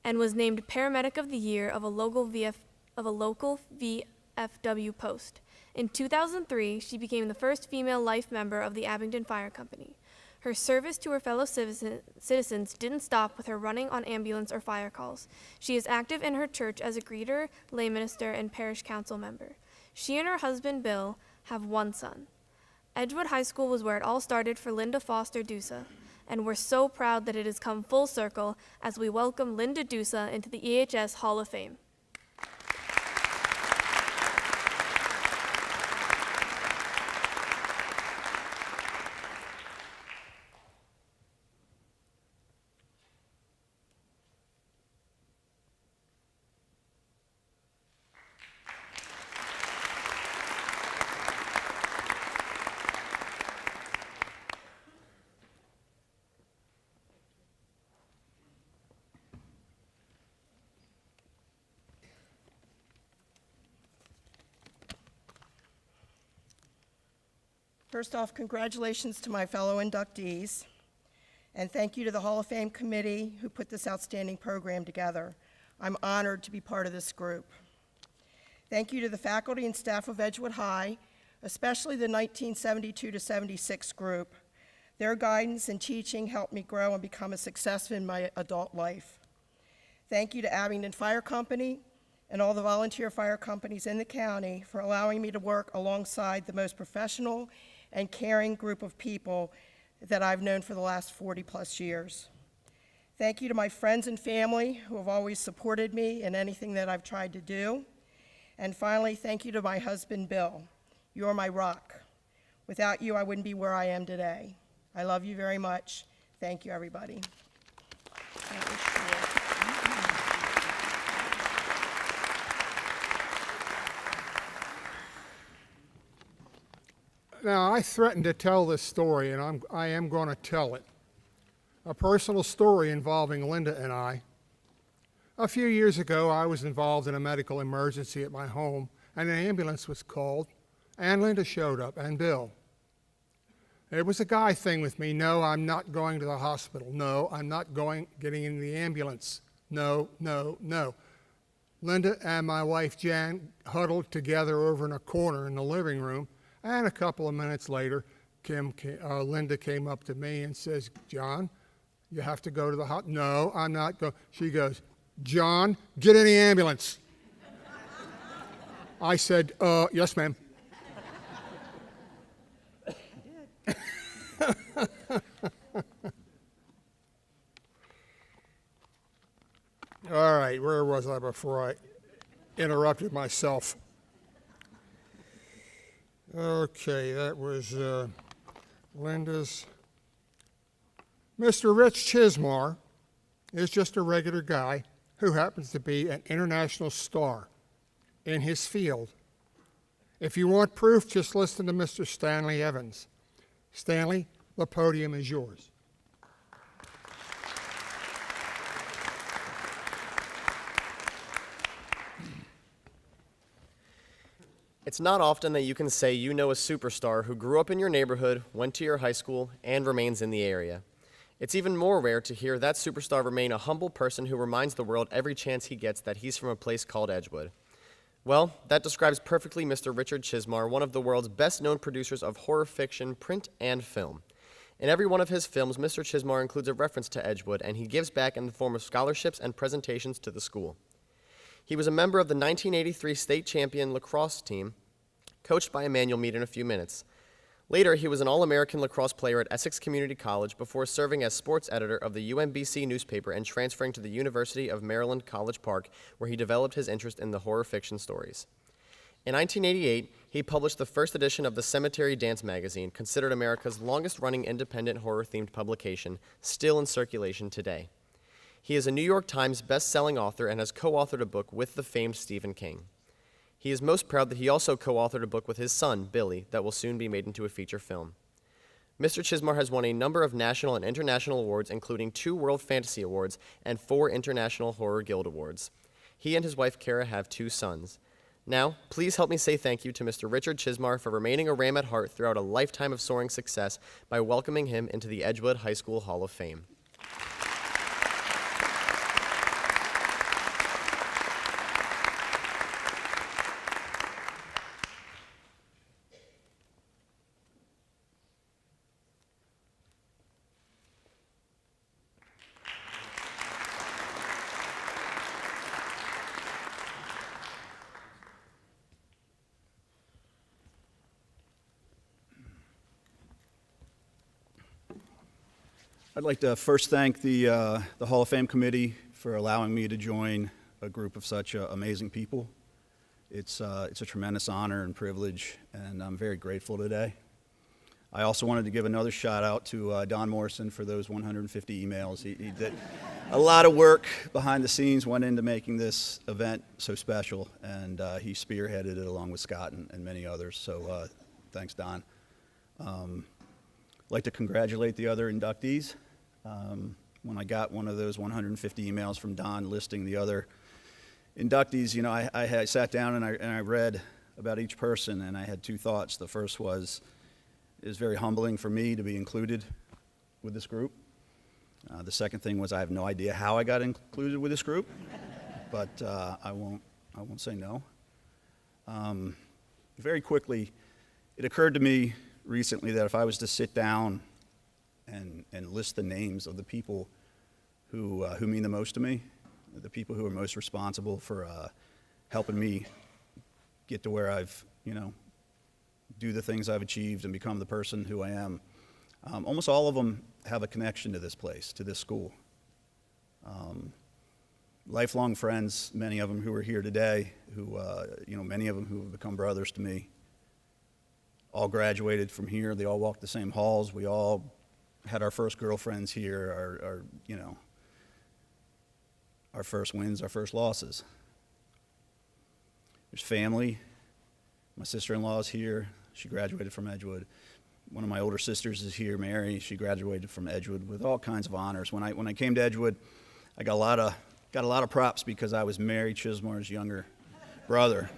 and was named Paramedic of the Year of a local VFW post. In 2003, she became the first female life member of the Abingdon Fire Company. Her service to her fellow citizens didn't stop with her running on ambulance or fire calls. She is active in her church as a greeter, lay minister, and parish council member. She and her husband, Bill, have 1 son. Edgewood High School was where it all started for Linda Foster Dusa, and we're so proud that it has come full circle as we welcome Linda Dusa into the EHS Hall of Fame. First off, congratulations to my fellow inductees, and thank you to the Hall of Fame committee who put this outstanding program together. I'm honored to be part of this group. Thank you to the faculty and staff of Edgewood High, especially the 1972 to 76 group. Their guidance and teaching helped me grow and become a success in my adult life. Thank you to Abingdon Fire Company and all the volunteer fire companies in the county for allowing me to work alongside the most professional and caring group of people that I've known for the last 40+ years. Thank you to my friends and family who have always supported me in anything that I've tried to do. And finally, thank you to my husband, Bill. You're my rock. Without you, I wouldn't be where I am today. I love you very much. Thank you, everybody. That was short. Now, I threatened to tell this story, and I am going to tell it. A personal story involving Linda and I. A few years ago, I was involved in a medical emergency at my home, and an ambulance was called, and Linda showed up, and Bill. It was a guy thing with me. No, I'm not going to the hospital. No, I'm not getting in the ambulance. No, no, no. Linda and my wife, Jan, huddled together over in a corner in the living room, and a couple of minutes later, Linda came up to me and says, John, you have to go to the hospital. No, I'm not going. She goes, John, get in the ambulance. I said, yes, ma'am. All right, where was I before I interrupted myself? Okay, that was Linda's. Mr. Rich Chismar is just a regular guy who happens to be an international star in his field. If you want proof, just listen to Mr. Stanley Evans. Stanley, the podium is yours. It's not often that you can say you know a superstar who grew up in your neighborhood, went to your high school, and remains in the area. It's even more rare to hear that superstar remain a humble person who reminds the world every chance he gets that he's from a place called Edgewood. Well, that describes perfectly Mr. Richard Chismar, one of the world's best-known producers of horror fiction, print, and film. In every one of his films, Mr. Chismar includes a reference to Edgewood, and he gives back in the form of scholarships and presentations to the school. He was a member of the 1983 state champion lacrosse team, coached by Emmanuel Mead in a few minutes. Later, he was an All-American lacrosse player at Essex Community College before serving as sports editor of the UMBC newspaper and transferring to the University of Maryland College Park, where he developed his interest in the horror fiction stories. In 1988, he published the first edition of the Cemetery Dance magazine, considered America's longest-running independent horror-themed publication, still in circulation today. He is a New York Times best-selling author and has co-authored a book with the famed Stephen King. He is most proud that he also co-authored a book with his son, Billy, that will soon be made into a feature film. Mr. Chismar has won a number of national and international awards, including 2 World Fantasy Awards and 4 International Horror Guild Awards. He and his wife, Kara, have 2 sons. Now, please help me say thank you to Mr. Richard Chismar for remaining a Ram at heart throughout a lifetime of soaring success by welcoming him into the Edgewood High School Hall of Fame. I'd like to first thank the Hall of Fame committee for allowing me to join a group of such amazing people. It's a tremendous honor and privilege, and I'm very grateful today. I also wanted to give another shout out to Don Morrison for those 150 emails. He did a lot of work behind the scenes, went into making this event so special, and he spearheaded it along with Scott and many others, so thanks, Don. I'd like to congratulate the other inductees. When I got one of those 150 emails from Don listing the other inductees, you know, I sat down and I read about each person, and I had 2 thoughts. The first was, It is very humbling for me to be included with this group. The second thing was I have no idea how I got included with this group, but I won't say no. Very quickly, it occurred to me recently that if I was to sit down and list the names of the people who mean the most to me, the people who are most responsible for helping me get to where I've, do the things I've achieved and become the person who I am. Almost all of them have a connection to this place, to this school. Lifelong friends, many of them who are here today, who, many of them who have become brothers to me, all graduated from here. They all walked the same halls. We all had our first girlfriends here, our first wins, our first losses. There's family. My sister-in-law is here. She graduated from Edgewood. One of my older sisters is here, Mary. She graduated from Edgewood with all kinds of honors. When I came to Edgewood, I got a lot of props because I was Mary Chismore's younger brother.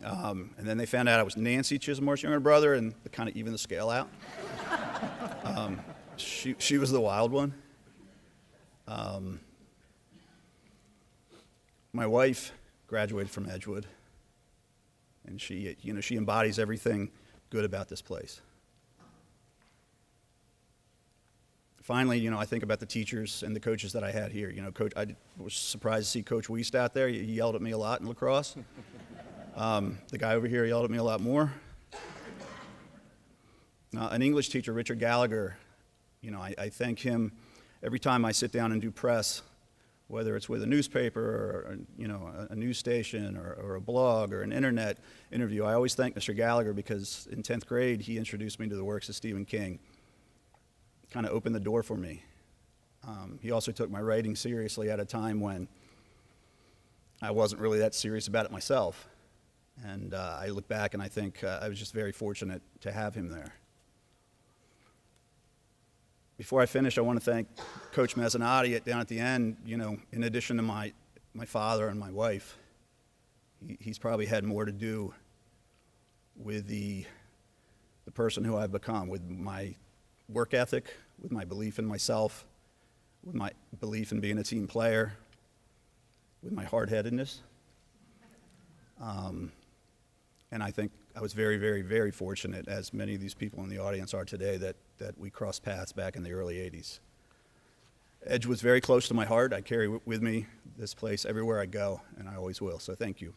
And then they found out I was Nancy Chismore's younger brother, and they kind of evened the scale out. She was the wild one. My wife graduated from Edgewood, and she embodies everything good about this place. Finally, I think about the teachers and the coaches that I had here. I was surprised to see Coach Wiest out there. He yelled at me a lot in lacrosse. The guy over here yelled at me a lot more. An English teacher, Richard Gallagher, I thank him every time I sit down and do press, whether it's with a newspaper or a news station or a blog or an internet interview. I always thank Mr. Gallagher because in 10th grade, he introduced me to the works of Stephen King. Kind of opened the door for me. He also took my writing seriously at a time when I wasn't really that serious about it myself. And I look back and I think I was just very fortunate to have him there. Before I finish, I want to thank Coach Mezzanotte down at the end. In addition to my father and my wife, he's probably had more to do with the person who I've become, with my work ethic, with my belief in myself, with my belief in being a team player, with my hard-headedness. And I think I was very, very, very fortunate, as many of these people in the audience are today, that we crossed paths back in the early 80s. Edgewood's very close to my heart. I carry with me this place everywhere I go, and I always will. So thank you.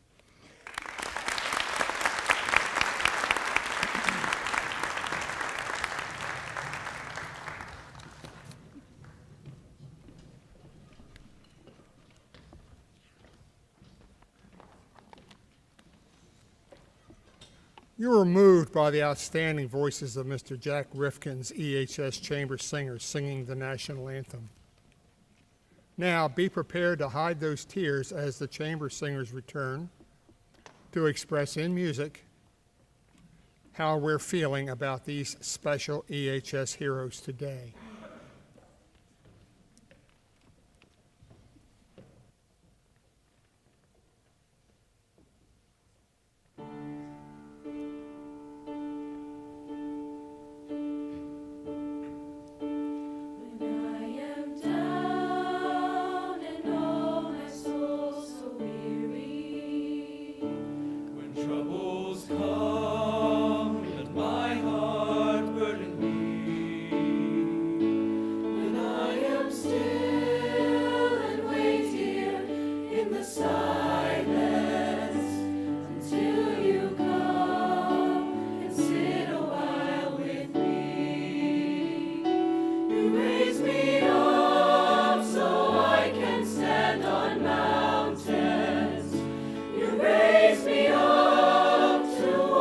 You were moved by the outstanding voices of Mr. Jack Rifkin's EHS Chamber Singers singing the national anthem. Now, be prepared to hide those tears as the chamber singers return to express in music how we're feeling about these special EHS heroes today. Raise me up to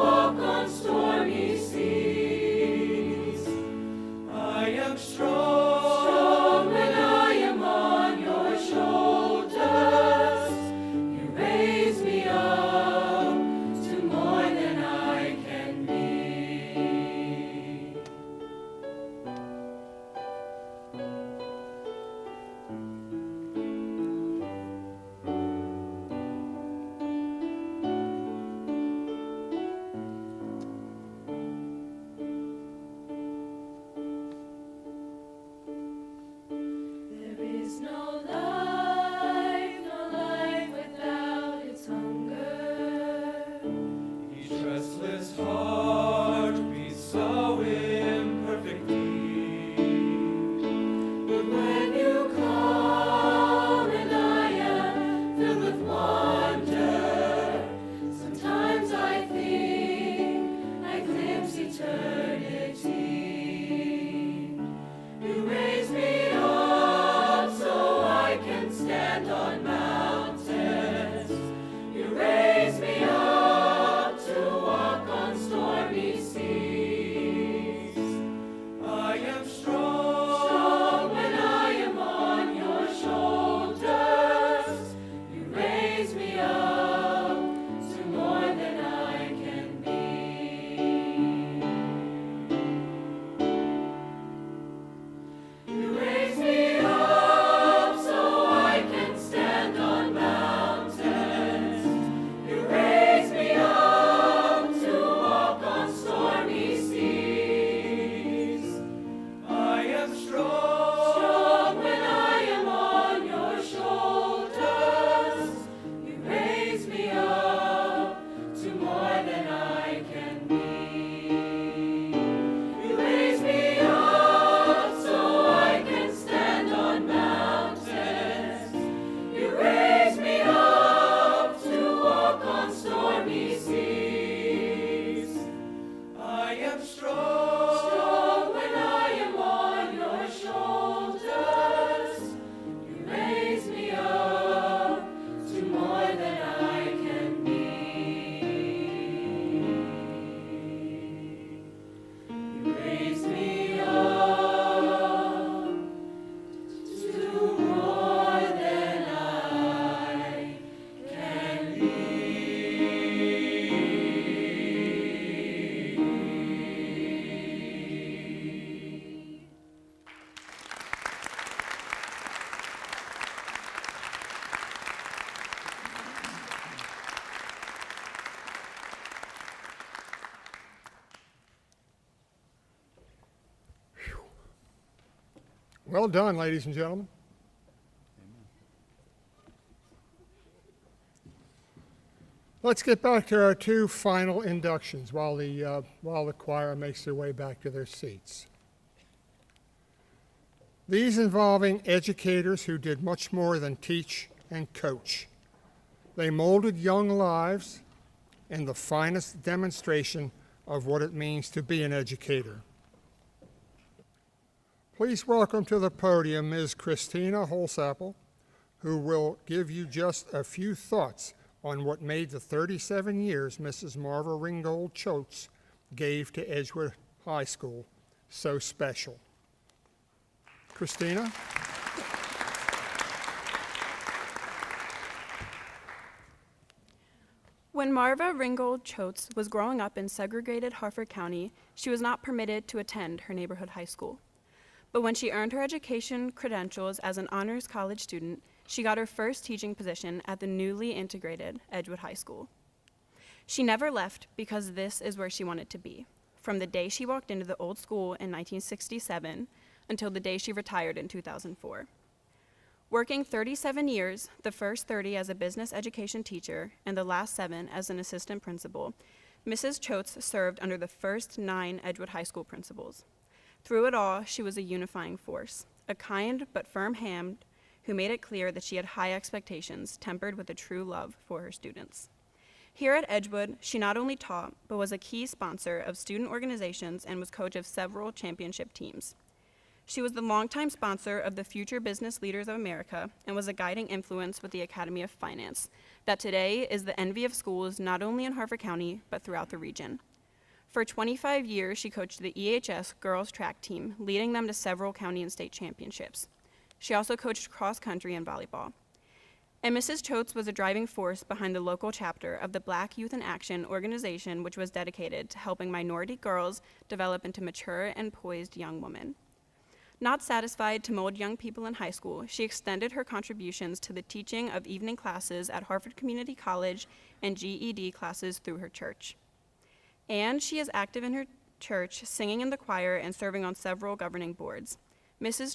Well done, ladies and gentlemen. Let's get back to our two final inductions while the choir makes their way back to their seats. These involving educators who did much more than teach and coach. They molded young lives in the finest demonstration of what it means to be an educator. Please welcome to the podium Ms. Christina Holsapple, who will give you just a few thoughts on what made the 37 years Mrs. Marva Ringgold Choates gave to Edgewood High School so special. Christina? When Marva Ringgold Choates was growing up in segregated Harford County, she was not permitted to attend her neighborhood high school. But when she earned her education credentials as an honors college student, she got her first teaching position at the newly integrated Edgewood High School. She never left because this is where she wanted to be, from the day she walked into the old school in 1967 until the day she retired in 2004. Working 37 years, the first 30 as a business education teacher and the last 7 as an assistant principal, Mrs. Choates served under the first 9 Edgewood High School principals. Through it all, she was a unifying force, a kind but firm hand who made it clear that she had high expectations tempered with a true love for her students. Here at Edgewood, she not only taught, but was a key sponsor of student organizations and was coach of several championship teams. She was the longtime sponsor of the Future Business Leaders of America and was a guiding influence with the Academy of Finance, that today is the envy of schools not only in Harford County, but throughout the region. For 25 years, she coached the EHS girls track team, leading them to several county and state championships. She also coached cross country and volleyball. And Mrs. Choates was a driving force behind the local chapter of the Black Youth in Action organization, which was dedicated to helping minority girls develop into mature and poised young women. Not satisfied to mold young people in high school, she extended her contributions to the teaching of evening classes at Harford Community College and GED classes through her church. And she is active in her church, singing in the choir and serving on several governing boards. Mrs.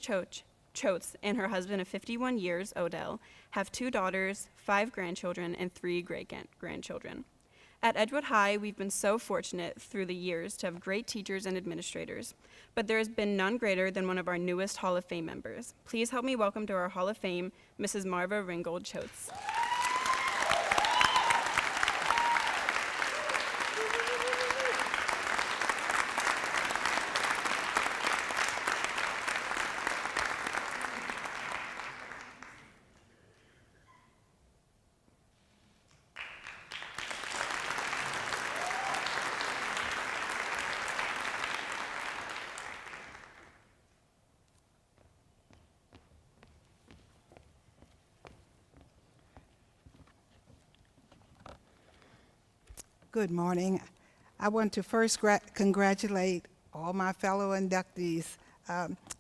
Choates and her husband of 51 years, Odell, have 2 daughters, 5 grandchildren, and 3 great-grandchildren. At Edgewood High, we've been so fortunate through the years to have great teachers and administrators, but there has been none greater than one of our newest Hall of Fame members. Please help me welcome to our Hall of Fame, Mrs. Marva Ringgold Choates. Good morning. I want to first congratulate all my fellow inductees.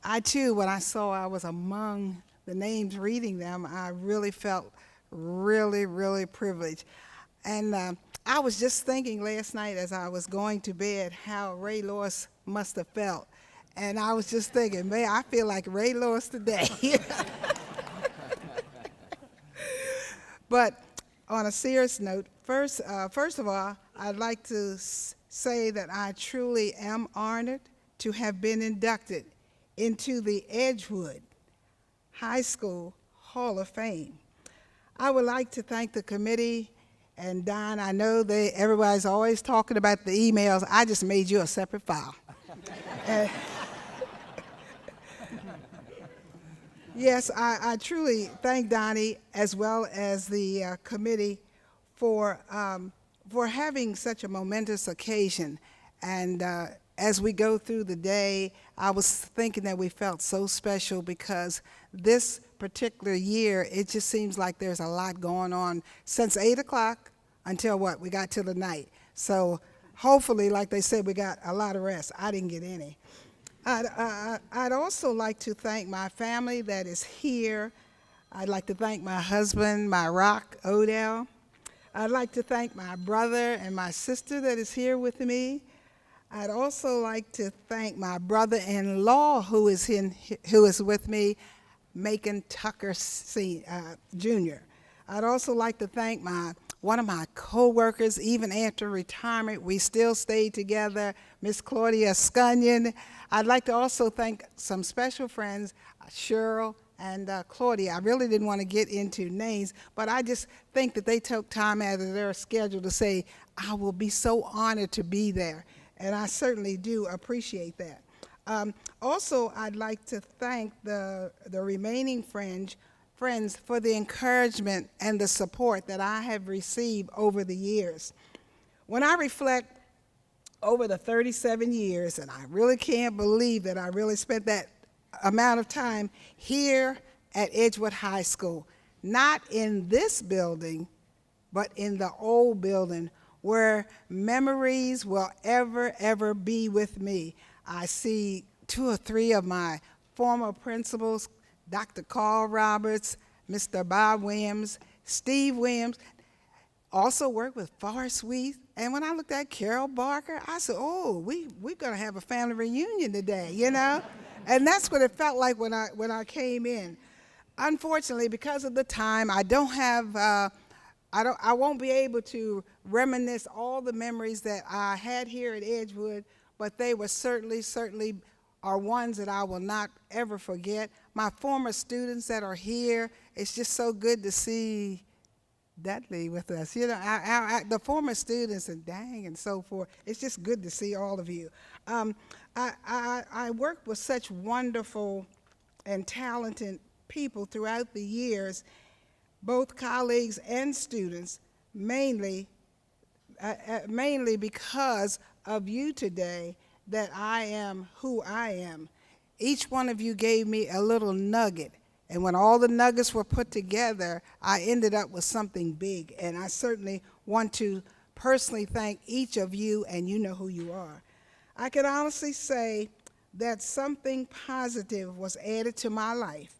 I too, when I saw I was among the names reading them, I really felt really privileged. And I was just thinking last night as I was going to bed how Ray Lewis must have felt. And I was just thinking, man, I feel like Ray Lewis today. But on a serious note, first of all, I'd like to say that I truly am honored to have been inducted into the Edgewood High School Hall of Fame. I would like to thank the committee and Don. I know everybody's always talking about the emails. I just made you a separate file. Yes, I truly thank Donnie as well as the committee for having such a momentous occasion. And as we go through the day, I was thinking that we felt so special because this particular year, it just seems like there's a lot going on since 8 o'clock until what? We got to the night. So hopefully, like they said, we got a lot of rest. I didn't get any. I'd also like to thank my family that is here. I'd like to thank my husband, my rock, Odell. I'd like to thank my brother and my sister that is here with me. I'd also like to thank my brother-in-law who is with me, Macon Tucker Jr. I'd also like to thank one of my co-workers, even after retirement, we still stayed together, Miss Claudia Scunion. I'd like to also thank some special friends, Cheryl and Claudia. I really didn't want to get into names, but I just think that they took time out of their schedule to say, I will be so honored to be there, and I certainly do appreciate that. Also, I'd like to thank the remaining friends for the encouragement and the support that I have received over the years. When I reflect over the 37 years, and I really can't believe that I really spent that amount of time here at Edgewood High School, not in this building, but in the old building where memories will ever be with me. I see 2 or 3 of my former principals, Dr. Carl Roberts, Mr. Bob Williams, Steve Williams, also worked with Forrest Weath. And when I looked at Carol Barker, I said, oh, we're going to have a family reunion today, you know? And that's what it felt like when I came in. Unfortunately, because of the time, I won't be able to reminisce all the memories that I had here at Edgewood, but they were certainly are ones that I will not ever forget. My former students that are here, it's just so good to see Dudley with us. You know, the former students and so forth. It's just good to see all of you. I worked with such wonderful and talented people throughout the years, both colleagues and students, mainly because of you today that I am who I am. Each one of you gave me a little nugget, and when all the nuggets were put together, I ended up with something big, and I certainly want to personally thank each of you, and you know who you are. I can honestly say that something positive was added to my life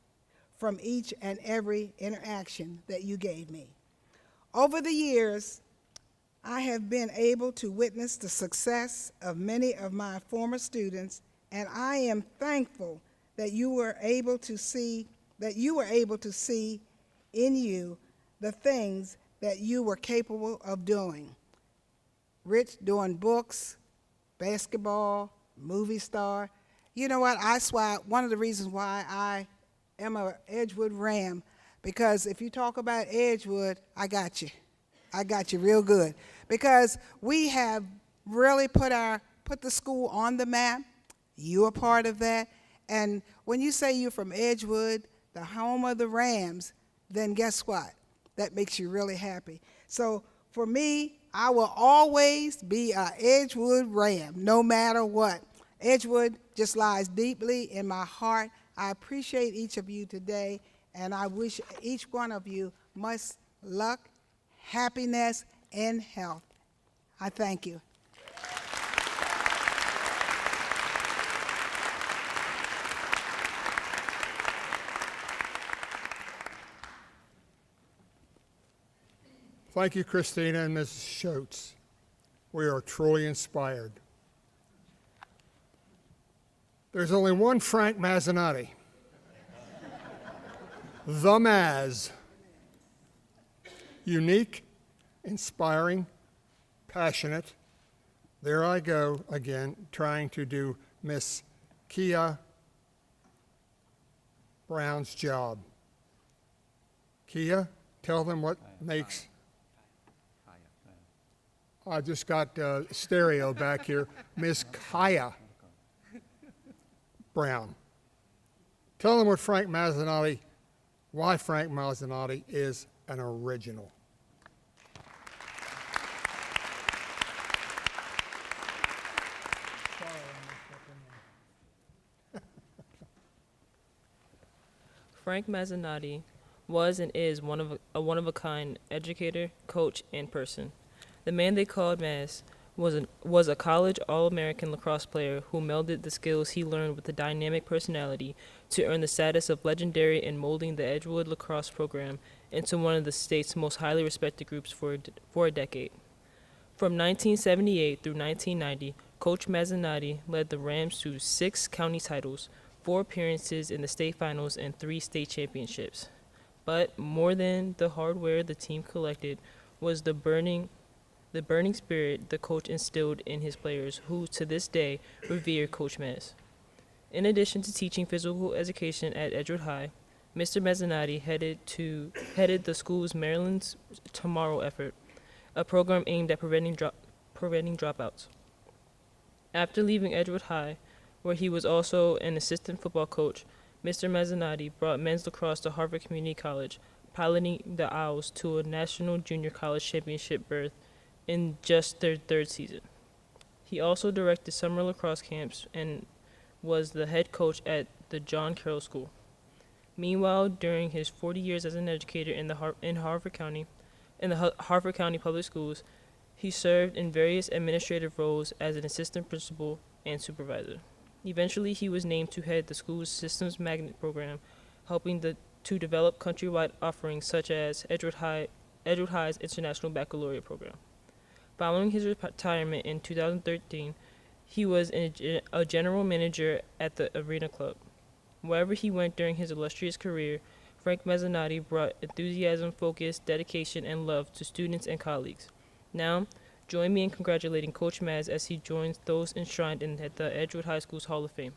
from each and every interaction that you gave me. Over the years, I have been able to witness the success of many of my former students, and I am thankful that you were able to see in you the things that you were capable of doing. Rich doing books, basketball, movie star. You know what, I swear, one of the reasons why I am a Edgewood Ram, because if you talk about Edgewood, I got you. I got you real good, because we have really put the school on the map. You are part of that, and when you say you're from Edgewood, the home of the Rams, then guess what? That makes you really happy. So for me, I will always be a Edgewood Ram, no matter what. Edgewood just lies deeply in my heart. I appreciate each of you today, and I wish each one of you much luck, happiness, and health. I thank you. Thank you, Christina and Mrs. Schultz. We are truly inspired. There's only one Frank Mazzanotti. The Maz. Unique, inspiring, passionate. There I go again, trying to do Miss Kia Brown's job. Kia, tell them what makes... I just got stereo back here. Miss Kaya Brown. Tell them what why Frank Mazzanotti is an original. Frank Mazzanotti was and is a one-of-a-kind educator, coach, and person. The man they called Maz was a college All-American lacrosse player who melded the skills he learned with a dynamic personality to earn the status of legendary in molding the Edgewood lacrosse program into one of the state's most highly respected groups for a decade. From 1978 through 1990, Coach Mazzanotti led the Rams to 6 county titles, 4 appearances in the state finals, and 3 state championships. But more than the hardware the team collected was the burning spirit the coach instilled in his players, who to this day revere Coach Maz. In addition to teaching physical education at Edgewood High, Mr. Mazzanotti headed the school's Maryland's Tomorrow effort, a program aimed at preventing dropouts. After leaving Edgewood High, where he was also an assistant football coach, Mr. Mazzanotti brought men's lacrosse to Harvard Community College, piloting the Owls to a national junior college championship berth in just their 3rd season. He also directed summer lacrosse camps and was the head coach at the John Carroll School. Meanwhile, during his 40 years as an educator in the Harford County Public Schools, he served in various administrative roles as an assistant principal and supervisor. Eventually, he was named to head the school's Systems Magnet program, helping to develop countrywide offerings such as Edgewood High's International Baccalaureate program. Following his retirement in 2013, he was a general manager at the Arena Club. Wherever he went during his illustrious career, Frank Mazzanotti brought enthusiasm, focus, dedication, and love to students and colleagues. Now, join me in congratulating Coach Maz as he joins those enshrined at the Edgewood High School's Hall of Fame.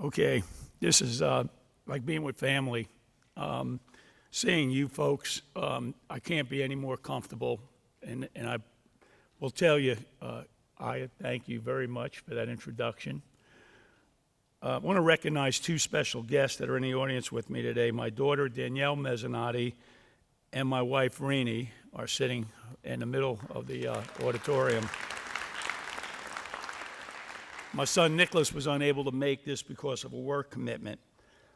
Okay, this is like being with family. Seeing you folks, I can't be any more comfortable, and I will tell you, I thank you very much for that introduction. I want to recognize 2 special guests that are in the audience with me today. My daughter, Danielle Mazzanotti, and my wife, Renee, are sitting in the middle of the auditorium. My son Nicholas was unable to make this because of a work commitment.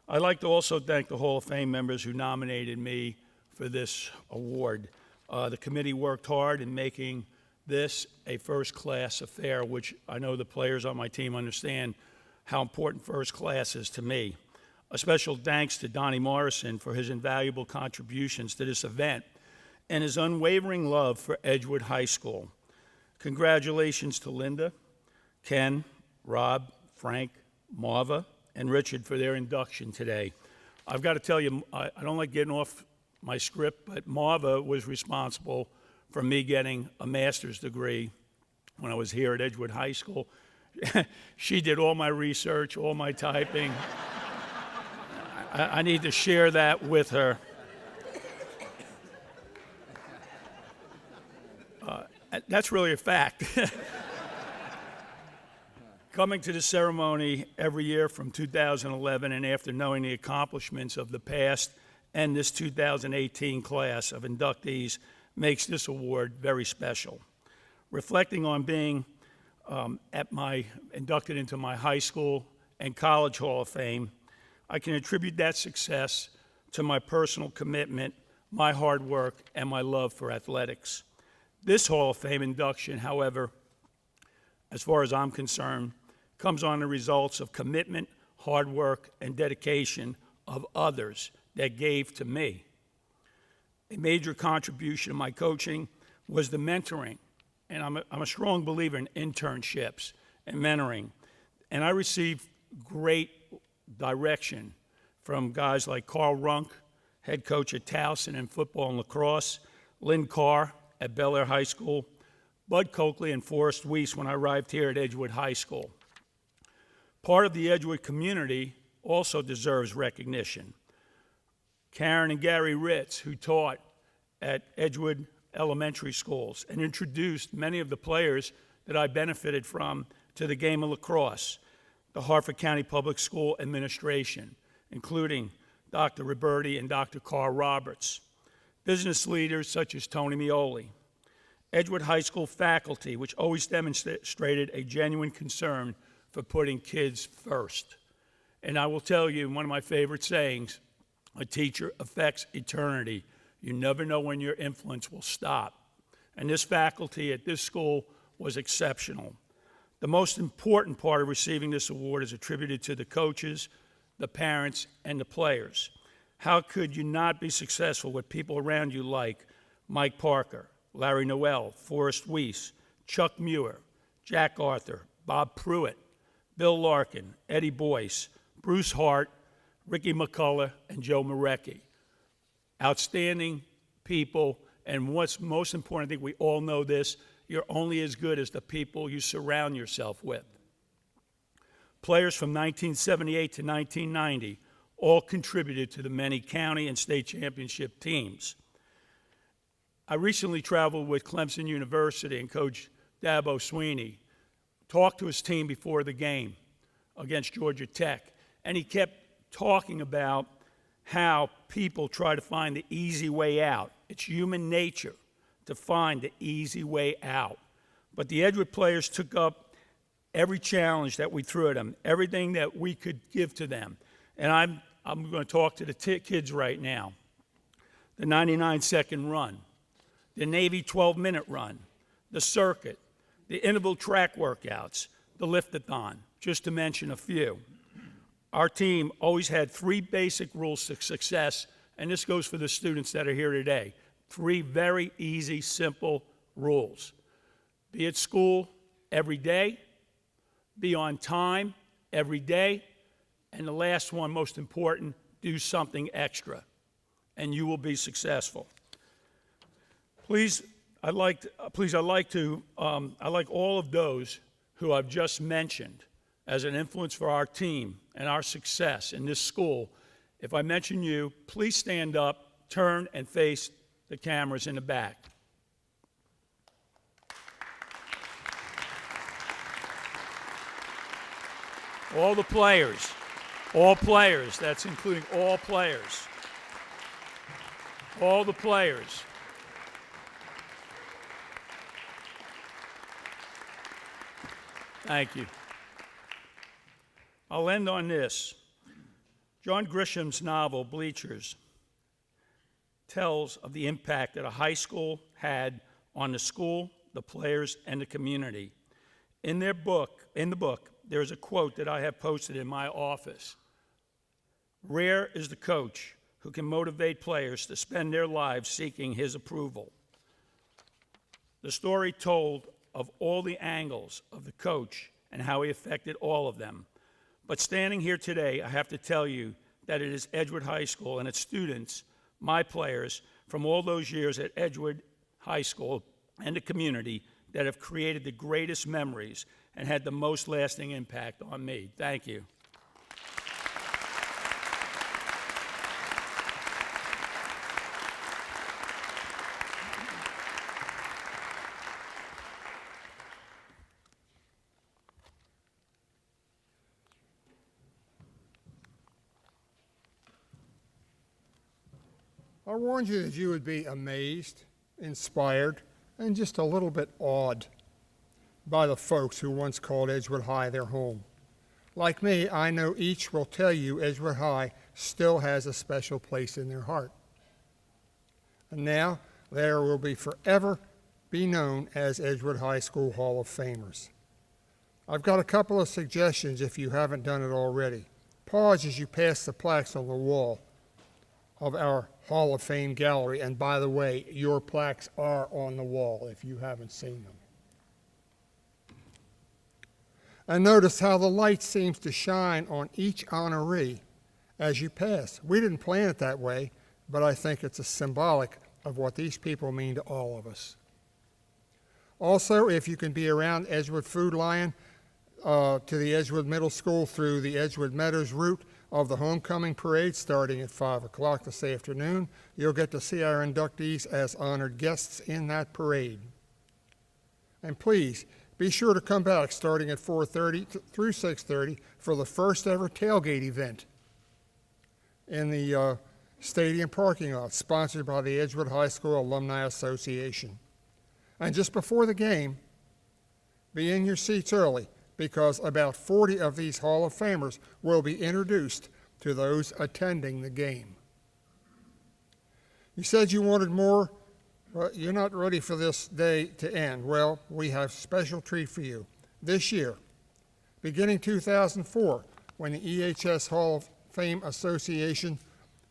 I'd like to also thank the Hall of Fame members who nominated me for this award. The committee worked hard in making this a first-class affair, which I know the players on my team understand how important first class is to me. A special thanks to Donnie Morrison for his invaluable contributions to this event and his unwavering love for Edgewood High School. Congratulations to Linda, Ken, Rob, Frank, Marva, and Richard for their induction today. I've got to tell you, I don't like getting off my script, but Marva was responsible for me getting a master's degree when I was here at Edgewood High School. She did all my research, all my typing. I need to share that with her. That's really a fact. Coming to the ceremony every year from 2011 and after knowing the accomplishments of the past and this 2018 class of inductees makes this award very special. Reflecting on being inducted into my high school and college Hall of Fame, I can attribute that success to my personal commitment, my hard work, and my love for athletics. This Hall of Fame induction, however, as far as I'm concerned, comes on the results of commitment, hard work, and dedication of others that gave to me. A major contribution to my coaching was the mentoring, and I'm a strong believer in internships and mentoring, and I received great direction from guys like Carl Runk, head coach at Towson in football and lacrosse, Lynn Carr at Bel Air High School, Bud Coakley and Forrest Weiss when I arrived here at Edgewood High School. Part of the Edgewood community also deserves recognition. Karen and Gary Ritz, who taught at Edgewood elementary schools and introduced many of the players that I benefited from to the game of lacrosse. The Harford County Public School Administration, including Dr. Roberti and Dr. Carl Roberts. Business leaders such as Tony Mioli. Edgewood High School faculty, which always demonstrated a genuine concern for putting kids first. And I will tell you, one of my favorite sayings, a teacher affects eternity. You never know when your influence will stop. And this faculty at this school was exceptional. The most important part of receiving this award is attributed to the coaches, the parents, and the players. How could you not be successful with people around you like Mike Parker, Larry Noel, Forrest Weiss, Chuck Muir, Jack Arthur, Bob Pruitt, Bill Larkin, Eddie Boyce, Bruce Hart, Ricky McCullough, and Joe Marecki. Outstanding people, and what's most important, I think we all know this, you're only as good as the people you surround yourself with. Players from 1978 to 1990 all contributed to the many county and state championship teams. I recently traveled with Clemson University, and Coach Dabo Sweeney talked to his team before the game against Georgia Tech, and he kept talking about how people try to find the easy way out. It's human nature to find the easy way out. But the Edgewood players took up every challenge that we threw at them, everything that we could give to them. And I'm going to talk to the kids right now. The 99-second run, the Navy 12-minute run, the circuit, the interval track workouts, the lift-a-thon, just to mention a few. Our team always had 3 basic rules to success, and this goes for the students that are here today. 3 very easy, simple rules. Be at school every day, be on time every day, and the last one, most important, do something extra, and you will be successful. I'd like all of those who I've just mentioned as an influence for our team and our success in this school. If I mention you, please stand up, turn, and face the cameras in the back. All the players, that's including all players. All the players. Thank you. I'll end on this. John Grisham's novel, Bleachers, tells of the impact that a high school had on the school, the players, and the community. In the book, there's a quote that I have posted in my office. Rare is the coach who can motivate players to spend their lives seeking his approval. The story told of all the angles of the coach and how he affected all of them. But standing here today, I have to tell you that it is Edgewood High School and its students, my players, from all those years at Edgewood High School and the community that have created the greatest memories and had the most lasting impact on me. Thank you. I warned you that you would be amazed, inspired, and just a little bit awed by the folks who once called Edgewood High their home. Like me, I know each will tell you Edgewood High still has a special place in their heart. And now, there will be forever be known as Edgewood High School Hall of Famers. I've got a couple of suggestions if you haven't done it already. Pause as you pass the plaques on the wall of our Hall of Fame gallery, and by the way, your plaques are on the wall if you haven't seen them. And notice how the light seems to shine on each honoree as you pass. We didn't plan it that way, but I think it's a symbolic of what these people mean to all of us. Also, if you can be around Edgewood Food Lion to the Edgewood Middle School through the Edgewood Meadows route of the homecoming parade starting at 5 o'clock this afternoon, you'll get to see our inductees as honored guests in that parade. And please, be sure to come back starting at 4:30 through 6:30 for the first ever tailgate event in the stadium parking lot, sponsored by the Edgewood High School Alumni Association. And just before the game, be in your seats early because about 40 of these Hall of Famers will be introduced to those attending the game. You said you wanted more. Well, you're not ready for this day to end. Well, we have a special treat for you. This year, beginning 2004, when the EHS Hall of Fame Association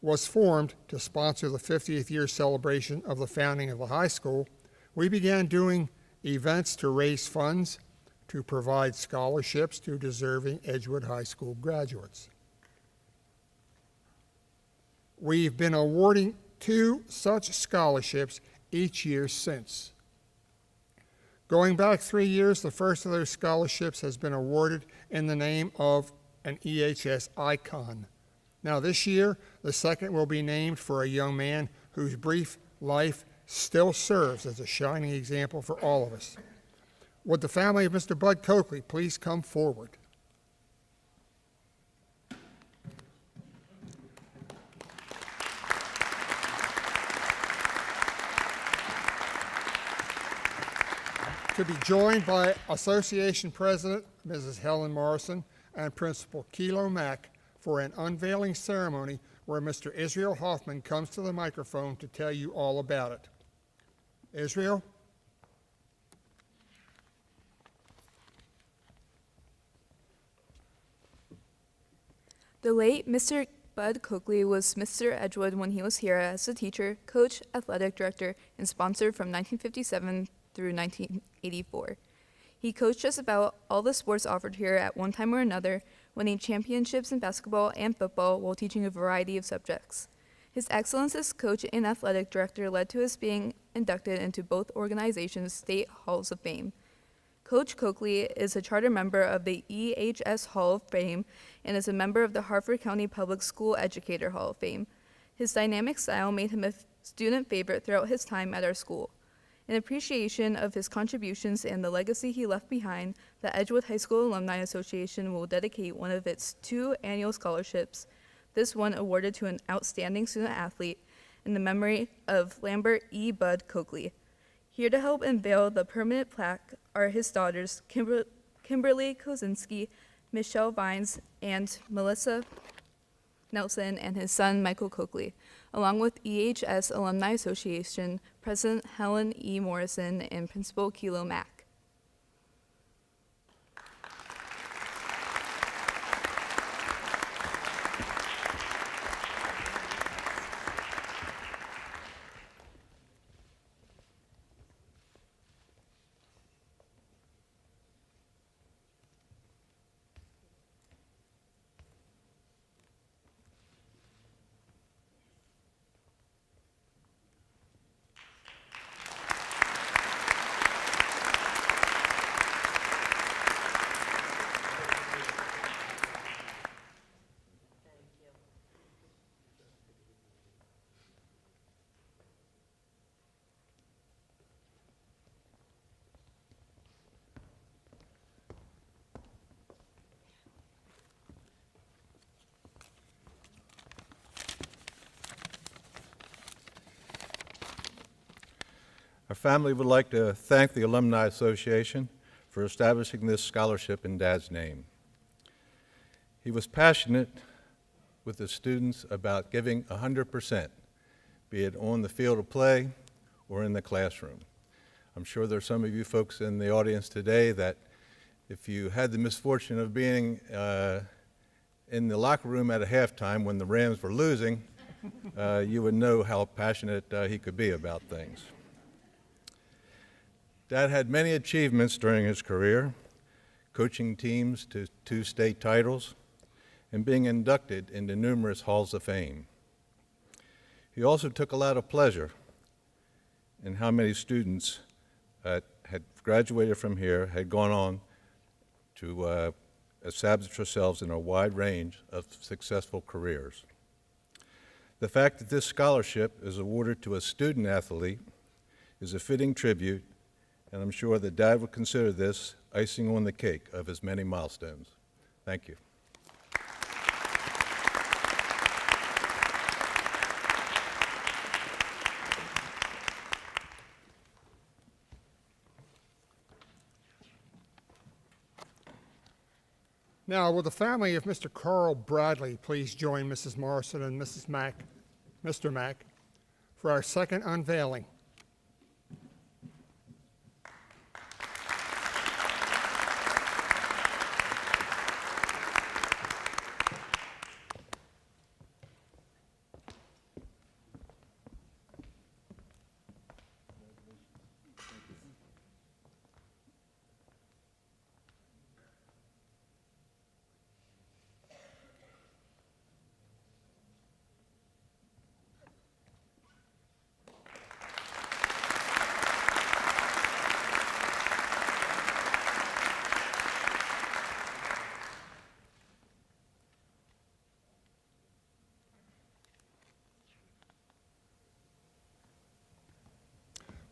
was formed to sponsor the 50th year celebration of the founding of the high school, we began doing events to raise funds to provide scholarships to deserving Edgewood High School graduates. We've been awarding 2 such scholarships each year since. Going back 3 years, the first of those scholarships has been awarded in the name of an EHS icon. Now this year, the second will be named for a young man whose brief life still serves as a shining example for all of us. Would the family of Mr. Bud Coakley please come forward? To be joined by Association President Mrs. Helen Morrison and Principal Kilo Mack for an unveiling ceremony where Mr. Israel Hoffman comes to the microphone to tell you all about it. Israel? The late Mr. Bud Coakley was Mr. Edgewood when he was here as a teacher, coach, athletic director, and sponsor from 1957 through 1984. He coached just about all the sports offered here at one time or another, winning championships in basketball and football while teaching a variety of subjects. His excellence as coach and athletic director led to his being inducted into both organizations' state halls of fame. Coach Coakley is a charter member of the EHS Hall of Fame and is a member of the Harford County Public School Educator Hall of Fame. His dynamic style made him a student favorite throughout his time at our school. In appreciation of his contributions and the legacy he left behind, the Edgewood High School Alumni Association will dedicate one of its 2 annual scholarships, this one awarded to an outstanding student athlete, in the memory of Lambert E. Bud Coakley. Here to help unveil the permanent plaque are his daughters, Kimberly Kozinski, Michelle Vines, and Melissa Nelson, and his son, Michael Coakley, along with EHS Alumni Association President Helen E. Morrison and Principal Kilo Mack. Our family would like to thank the Alumni Association for establishing this scholarship in Dad's name. He was passionate with the students about giving 100%, be it on the field of play or in the classroom. I'm sure there's some of you folks in the audience today that if you had the misfortune of being in the locker room at a halftime when the Rams were losing, you would know how passionate he could be about things. Dad had many achievements during his career, coaching teams to 2 state titles and being inducted into numerous halls of fame. He also took a lot of pleasure in how many students had graduated from here, had gone on to establish themselves in a wide range of successful careers. The fact that this scholarship is awarded to a student athlete is a fitting tribute, and I'm sure that Dad would consider this icing on the cake of his many milestones. Thank you. Now, will the family of Mr. Carl Bradley please join Mrs. Morrison and Mrs. Mack, Mr. Mack, for our second unveiling?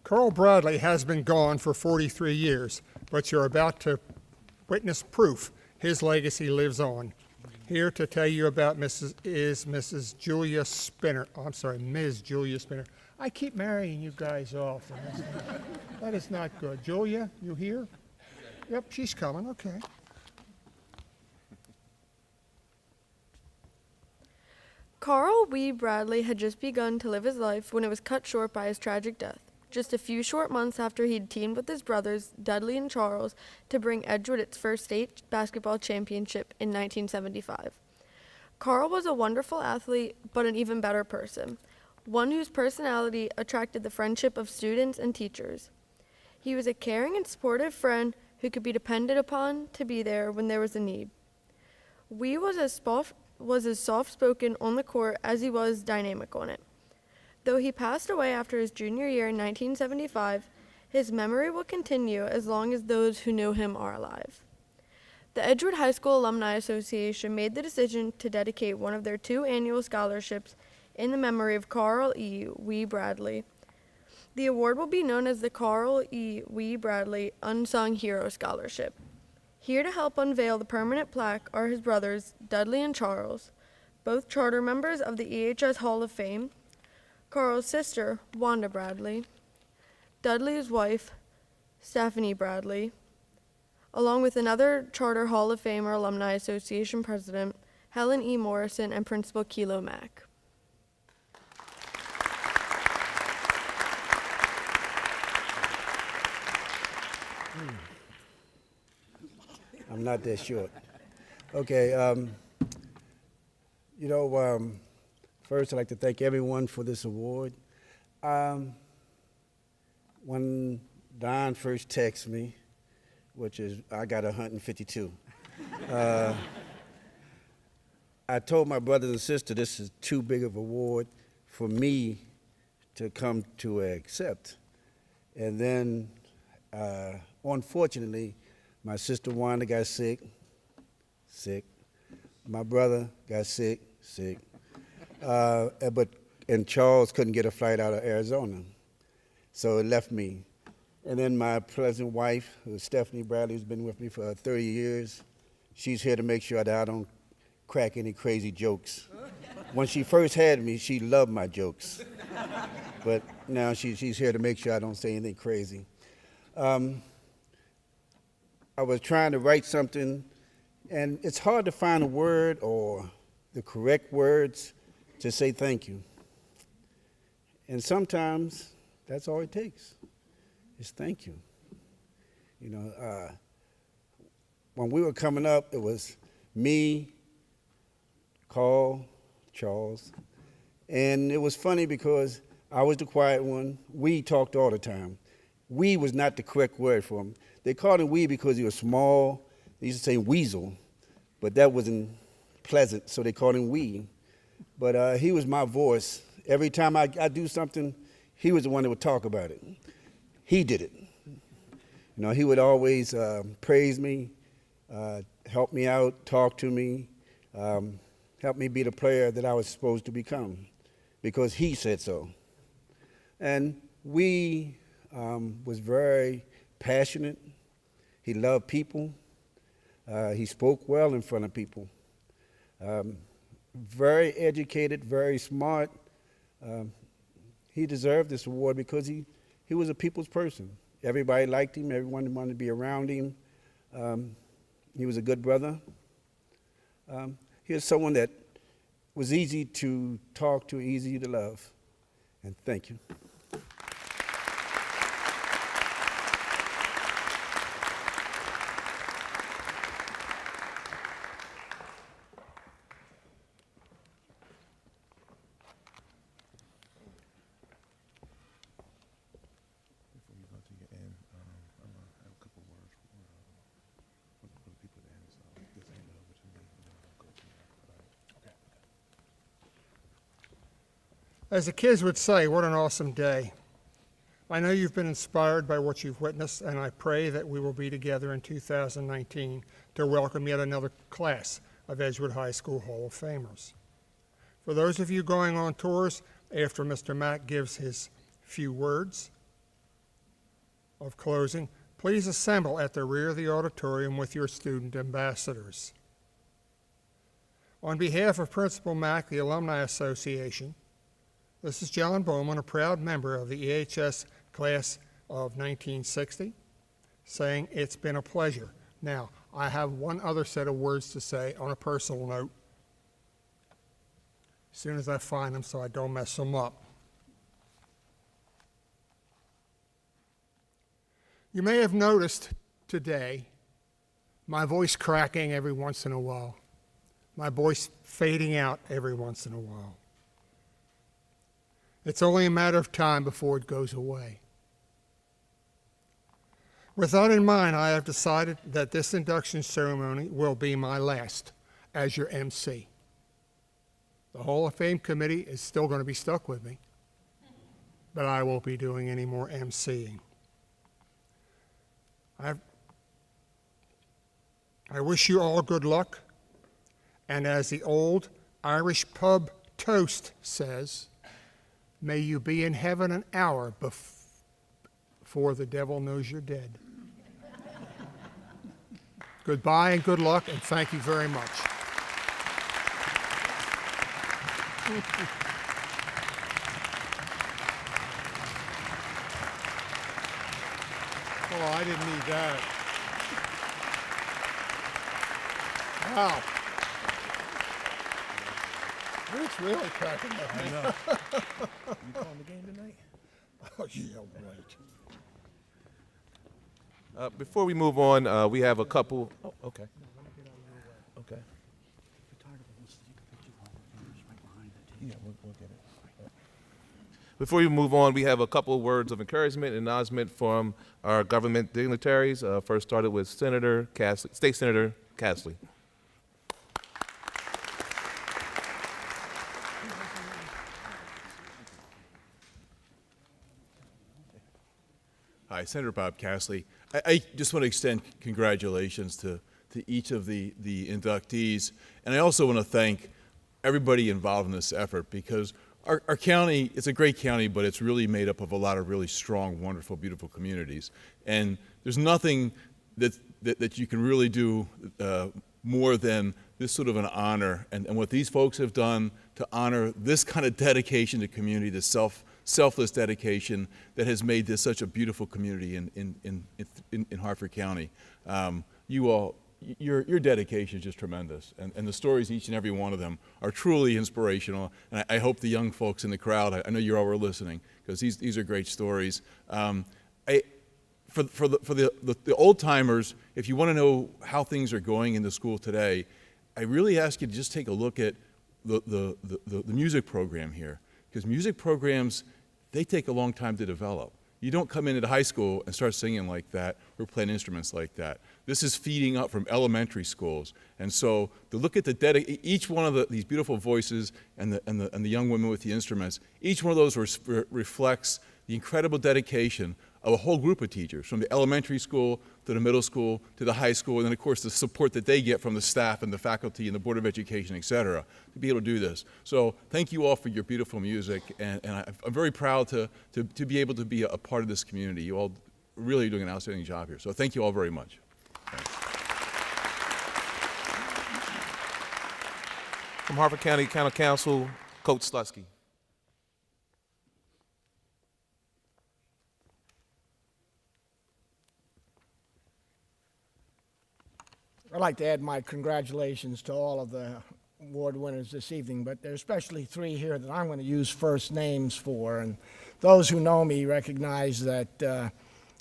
Carl Bradley has been gone for 43 years, but you're about to witness proof his legacy lives on. Here to tell you about Mrs. Julia Spinner. Oh, I'm sorry, Ms. Julia Spinner. I keep marrying you guys off. And that is not good. Julia, you here? Yep, she's coming. Okay. Carl Wee Bradley had just begun to live his life when it was cut short by his tragic death, just a few short months after he'd teamed with his brothers, Dudley and Charles, to bring Edgewood its first state basketball championship in 1975. Carl was a wonderful athlete, but an even better person, one whose personality attracted the friendship of students and teachers. He was a caring and supportive friend who could be depended upon to be there when there was a need. Wee was as soft-spoken on the court as he was dynamic on it. Though he passed away after his junior year in 1975, his memory will continue as long as those who knew him are alive. The Edgewood High School Alumni Association made the decision to dedicate one of their 2 annual scholarships in the memory of Carl E. Wee Bradley. The award will be known as the Carl E. Wee Bradley Unsung Hero Scholarship. Here to help unveil the permanent plaque are his brothers, Dudley and Charles, both charter members of the EHS Hall of Fame, Carl's sister, Wanda Bradley, Dudley's wife, Stephanie Bradley, along with another Charter Hall of Famer Alumni Association President, Helen E. Morrison, and Principal Kilo Mack. I'm not that short. Okay, first I'd like to thank everyone for this award. When Don first texted me, which is, I got 152, I told my brothers and sisters this is too big of an award for me to come to accept. And then, unfortunately, my sister Wanda got sick. My brother got sick. And Charles couldn't get a flight out of Arizona, so it left me. And then my present wife, who's Stephanie Bradley, who's been with me for 30 years, she's here to make sure that I don't crack any crazy jokes. When she first had me, she loved my jokes, but now she's here to make sure I don't say anything crazy. I was trying to write something, and it's hard to find a word or the correct words to say thank you. And sometimes that's all it takes, is thank you. When we were coming up, it was me, Carl, Charles, and it was funny because I was the quiet one. We talked all the time. We was not the correct word for him. They called him Wee because he was small. They used to say weasel, but that wasn't pleasant, so they called him Wee. But he was my voice. Every time I do something, he was the one that would talk about it. He did it. He would always praise me, help me out, talk to me, help me be the player that I was supposed to become, because he said so. And Wee was very passionate. He loved people. He spoke well in front of people. Very educated, very smart. He deserved this award because he was a people's person. Everybody liked him. Everyone wanted to be around him. He was a good brother. Here's someone that was easy to talk to, easy to love. And thank you. Before you go to your end, I'm going to have a couple words for the people at the end. So just hand it over to me, and then I'll go to you. All right. Okay. As the kids would say, what an awesome day. I know you've been inspired by what you've witnessed, and I pray that we will be together in 2019 to welcome yet another class of Edgewood High School Hall of Famers. For those of you going on tours, after Mr. Mack gives his few words of closing, please assemble at the rear of the auditorium with your student ambassadors. On behalf of Principal Mack, the Alumni Association, this is John Bowman, a proud member of the EHS class of 1960, saying it's been a pleasure. Now, I have one other set of words to say on a personal note, as soon as I find them so I don't mess them up. You may have noticed today my voice cracking every once in a while, my voice fading out every once in a while. It's only a matter of time before it goes away. With that in mind, I have decided that this induction ceremony will be my last as your MC. The Hall of Fame committee is still going to be stuck with me, but I won't be doing any more MCing. I wish you all good luck, and as the old Irish pub toast says, may you be in heaven an hour before the devil knows you're dead. Goodbye and good luck, and thank you very much. Oh, I didn't need that. Wow. It's really cracking up. I know. You calling the game tonight? Oh, yeah, right. Before we move on, we have a couple. Oh, okay. Okay. Yeah, we'll get it. Before we move on, we have a couple of words of encouragement and acknowledgement from our government dignitaries. First started with Senator Castley, State Senator Castley. Hi, Senator Bob Castley. I just want to extend congratulations to each of the inductees, and I also want to thank everybody involved in this effort, because our county, it's a great county, but it's really made up of a lot of really strong, wonderful, beautiful communities. And there's nothing that you can really do more than this sort of an honor. And what these folks have done to honor this kind of dedication to community, this selfless dedication that has made this such a beautiful community in Hartford County. You all, your dedication is just tremendous, and the stories, each and every one of them, are truly inspirational. And I hope the young folks in the crowd, I know you all were listening, because these are great stories. For the old timers, if you want to know how things are going in the school today, I really ask you to just take a look at the music program here, because music programs, they take a long time to develop. You don't come into high school and start singing like that or playing instruments like that. This is feeding up from elementary schools. And so to look at each one of these beautiful voices and the young women with the instruments, each one of those reflects the incredible dedication of a whole group of teachers, from the elementary school to the middle school to the high school, and then of course the support that they get from the staff and the faculty and the Board of Education, et cetera, to be able to do this. So thank you all for your beautiful music, and I'm very proud to be able to be a part of this community. You all really are doing an outstanding job here. So thank you all very much. Thanks. From Harford County County Council, Coach Slusky. I'd like to add my congratulations to all of the award winners this evening, but there are especially three here that I'm going to use first names for. And those who know me recognize that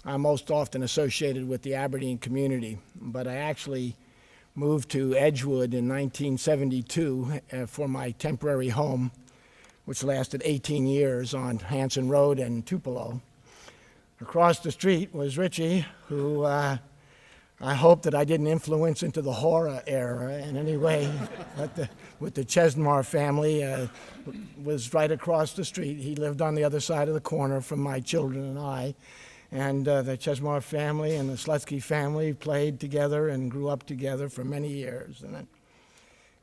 I'm most often associated with the Aberdeen community, but I actually moved to Edgewood in 1972 for my temporary home, which lasted 18 years on Hanson Road in Tupelo. Across the street was Richie, who I hope that I didn't influence into the horror era in any way, with the Chesmar family, was right across the street. He lived on the other side of the corner from my children and I. And the Chesmar family and the Slutsky family played together and grew up together for many years. And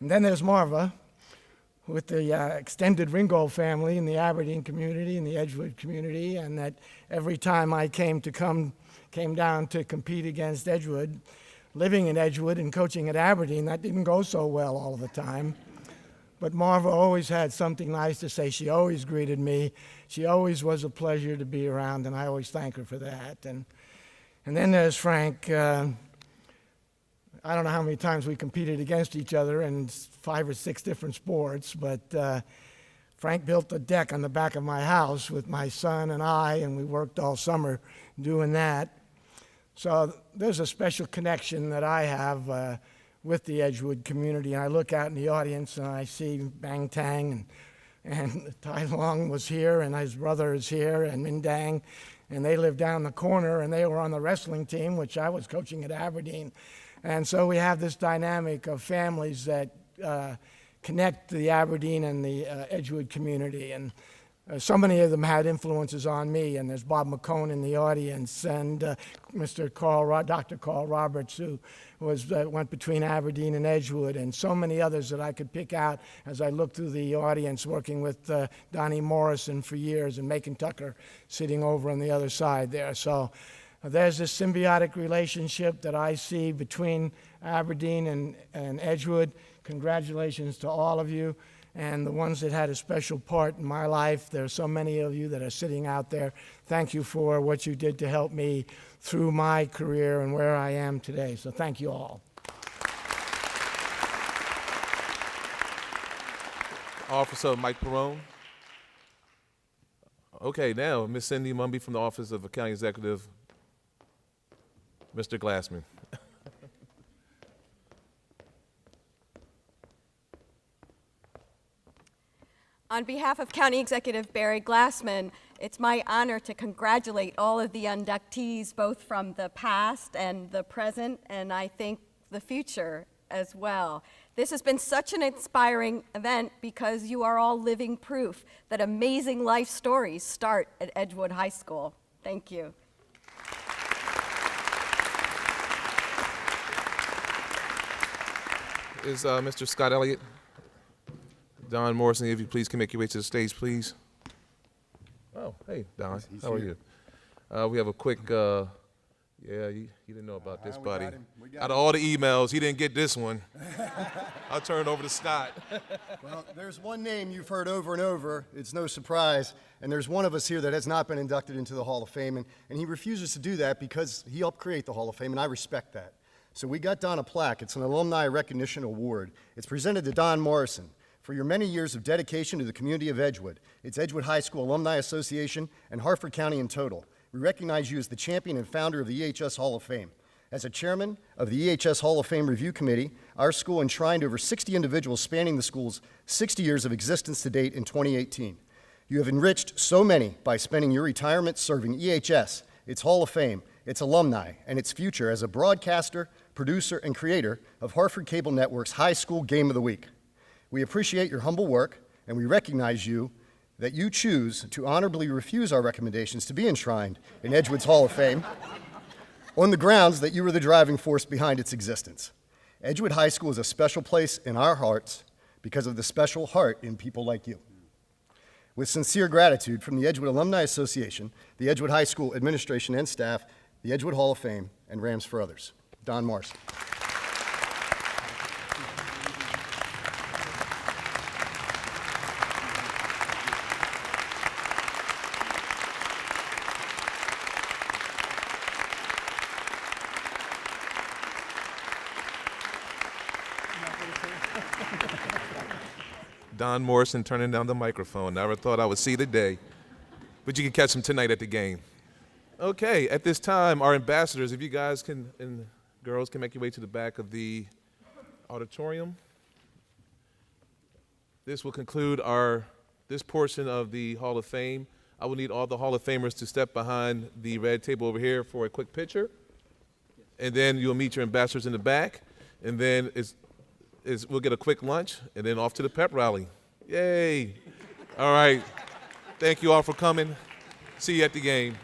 then there's Marva, with the extended Ringgold family in the Aberdeen community and the Edgewood community, and that every time I came down to compete against Edgewood, living in Edgewood and coaching at Aberdeen, that didn't go so well all the time. But Marva always had something nice to say. She always greeted me. She always was a pleasure to be around, and I always thank her for that. And then there's Frank. I don't know how many times we competed against each other in 5 or 6 different sports, but Frank built a deck on the back of my house with my son and I, and we worked all summer doing that. So there's a special connection that I have with the Edgewood community. And I look out in the audience and I see Bang Tang, and Tai Long was here, and his brother is here, and Min Dang, and they live down the corner, and they were on the wrestling team, which I was coaching at Aberdeen. And so we have this dynamic of families that connect the Aberdeen and the Edgewood community. And so many of them had influences on me. And there's Bob McCone in the audience, and Dr. Carl Roberts, who went between Aberdeen and Edgewood, and so many others that I could pick out as I looked through the audience, working with Donnie Morrison for years, and Macon Tucker sitting over on the other side there. So there's this symbiotic relationship that I see between Aberdeen and Edgewood. Congratulations to all of you, and the ones that had a special part in my life. There are so many of you that are sitting out there. Thank you for what you did to help me through my career and where I am today. So thank you all. Officer Mike Perone. Okay, now Miss Cindy Mumby from the Office of the County Executive, Mr. Glassman. On behalf of County Executive Barry Glassman, it's my honor to congratulate all of the inductees, both from the past and the present, and I think the future as well. This has been such an inspiring event because you are all living proof that amazing life stories start at Edgewood High School. Thank you. Is Mr. Scott Elliott? Don Morrison, if you please can make your way to the stage, please. Oh, hey, Don. How are you? We have a quick, yeah, you didn't know about this, buddy. Out of all the emails, he didn't get this one. I'll turn it over to Scott. Well, there's one name you've heard over and over. It's no surprise. And there's one of us here that has not been inducted into the Hall of Fame. And he refuses to do that because he helped create the Hall of Fame, and I respect that. So we got Don a plaque. It's an Alumni Recognition Award. It's presented to Don Morrison for your many years of dedication to the community of Edgewood. It's Edgewood High School Alumni Association and Harford County in total. We recognize you as the champion and founder of the EHS Hall of Fame. As a chairman of the EHS Hall of Fame Review Committee, our school enshrined over 60 individuals spanning the school's 60 years of existence to date in 2018. You have enriched so many by spending your retirement serving EHS, its Hall of Fame, its alumni, and its future as a broadcaster, producer, and creator of Harford Cable Network's High School Game of the Week. We appreciate your humble work, and we recognize that you choose to honorably refuse our recommendations to be enshrined in Edgewood's Hall of Fame on the grounds that you were the driving force behind its existence. Edgewood High School is a special place in our hearts because of the special heart in people like you. With sincere gratitude from the Edgewood Alumni Association, the Edgewood High School administration and staff, the Edgewood Hall of Fame, and Rams for Others. Don Morrison. Don Morrison turning down the microphone. Never thought I would see the day. But you can catch him tonight at the game. Okay, at this time, our ambassadors, if you guys can, and girls can make your way to the back of the auditorium. This will conclude this portion of the Hall of Fame. I will need all the Hall of Famers to step behind the red table over here for a quick picture. And then you'll meet your ambassadors in the back. And then we'll get a quick lunch and then off to the pep rally. Yay. All right. Thank you all for coming. See you at the game.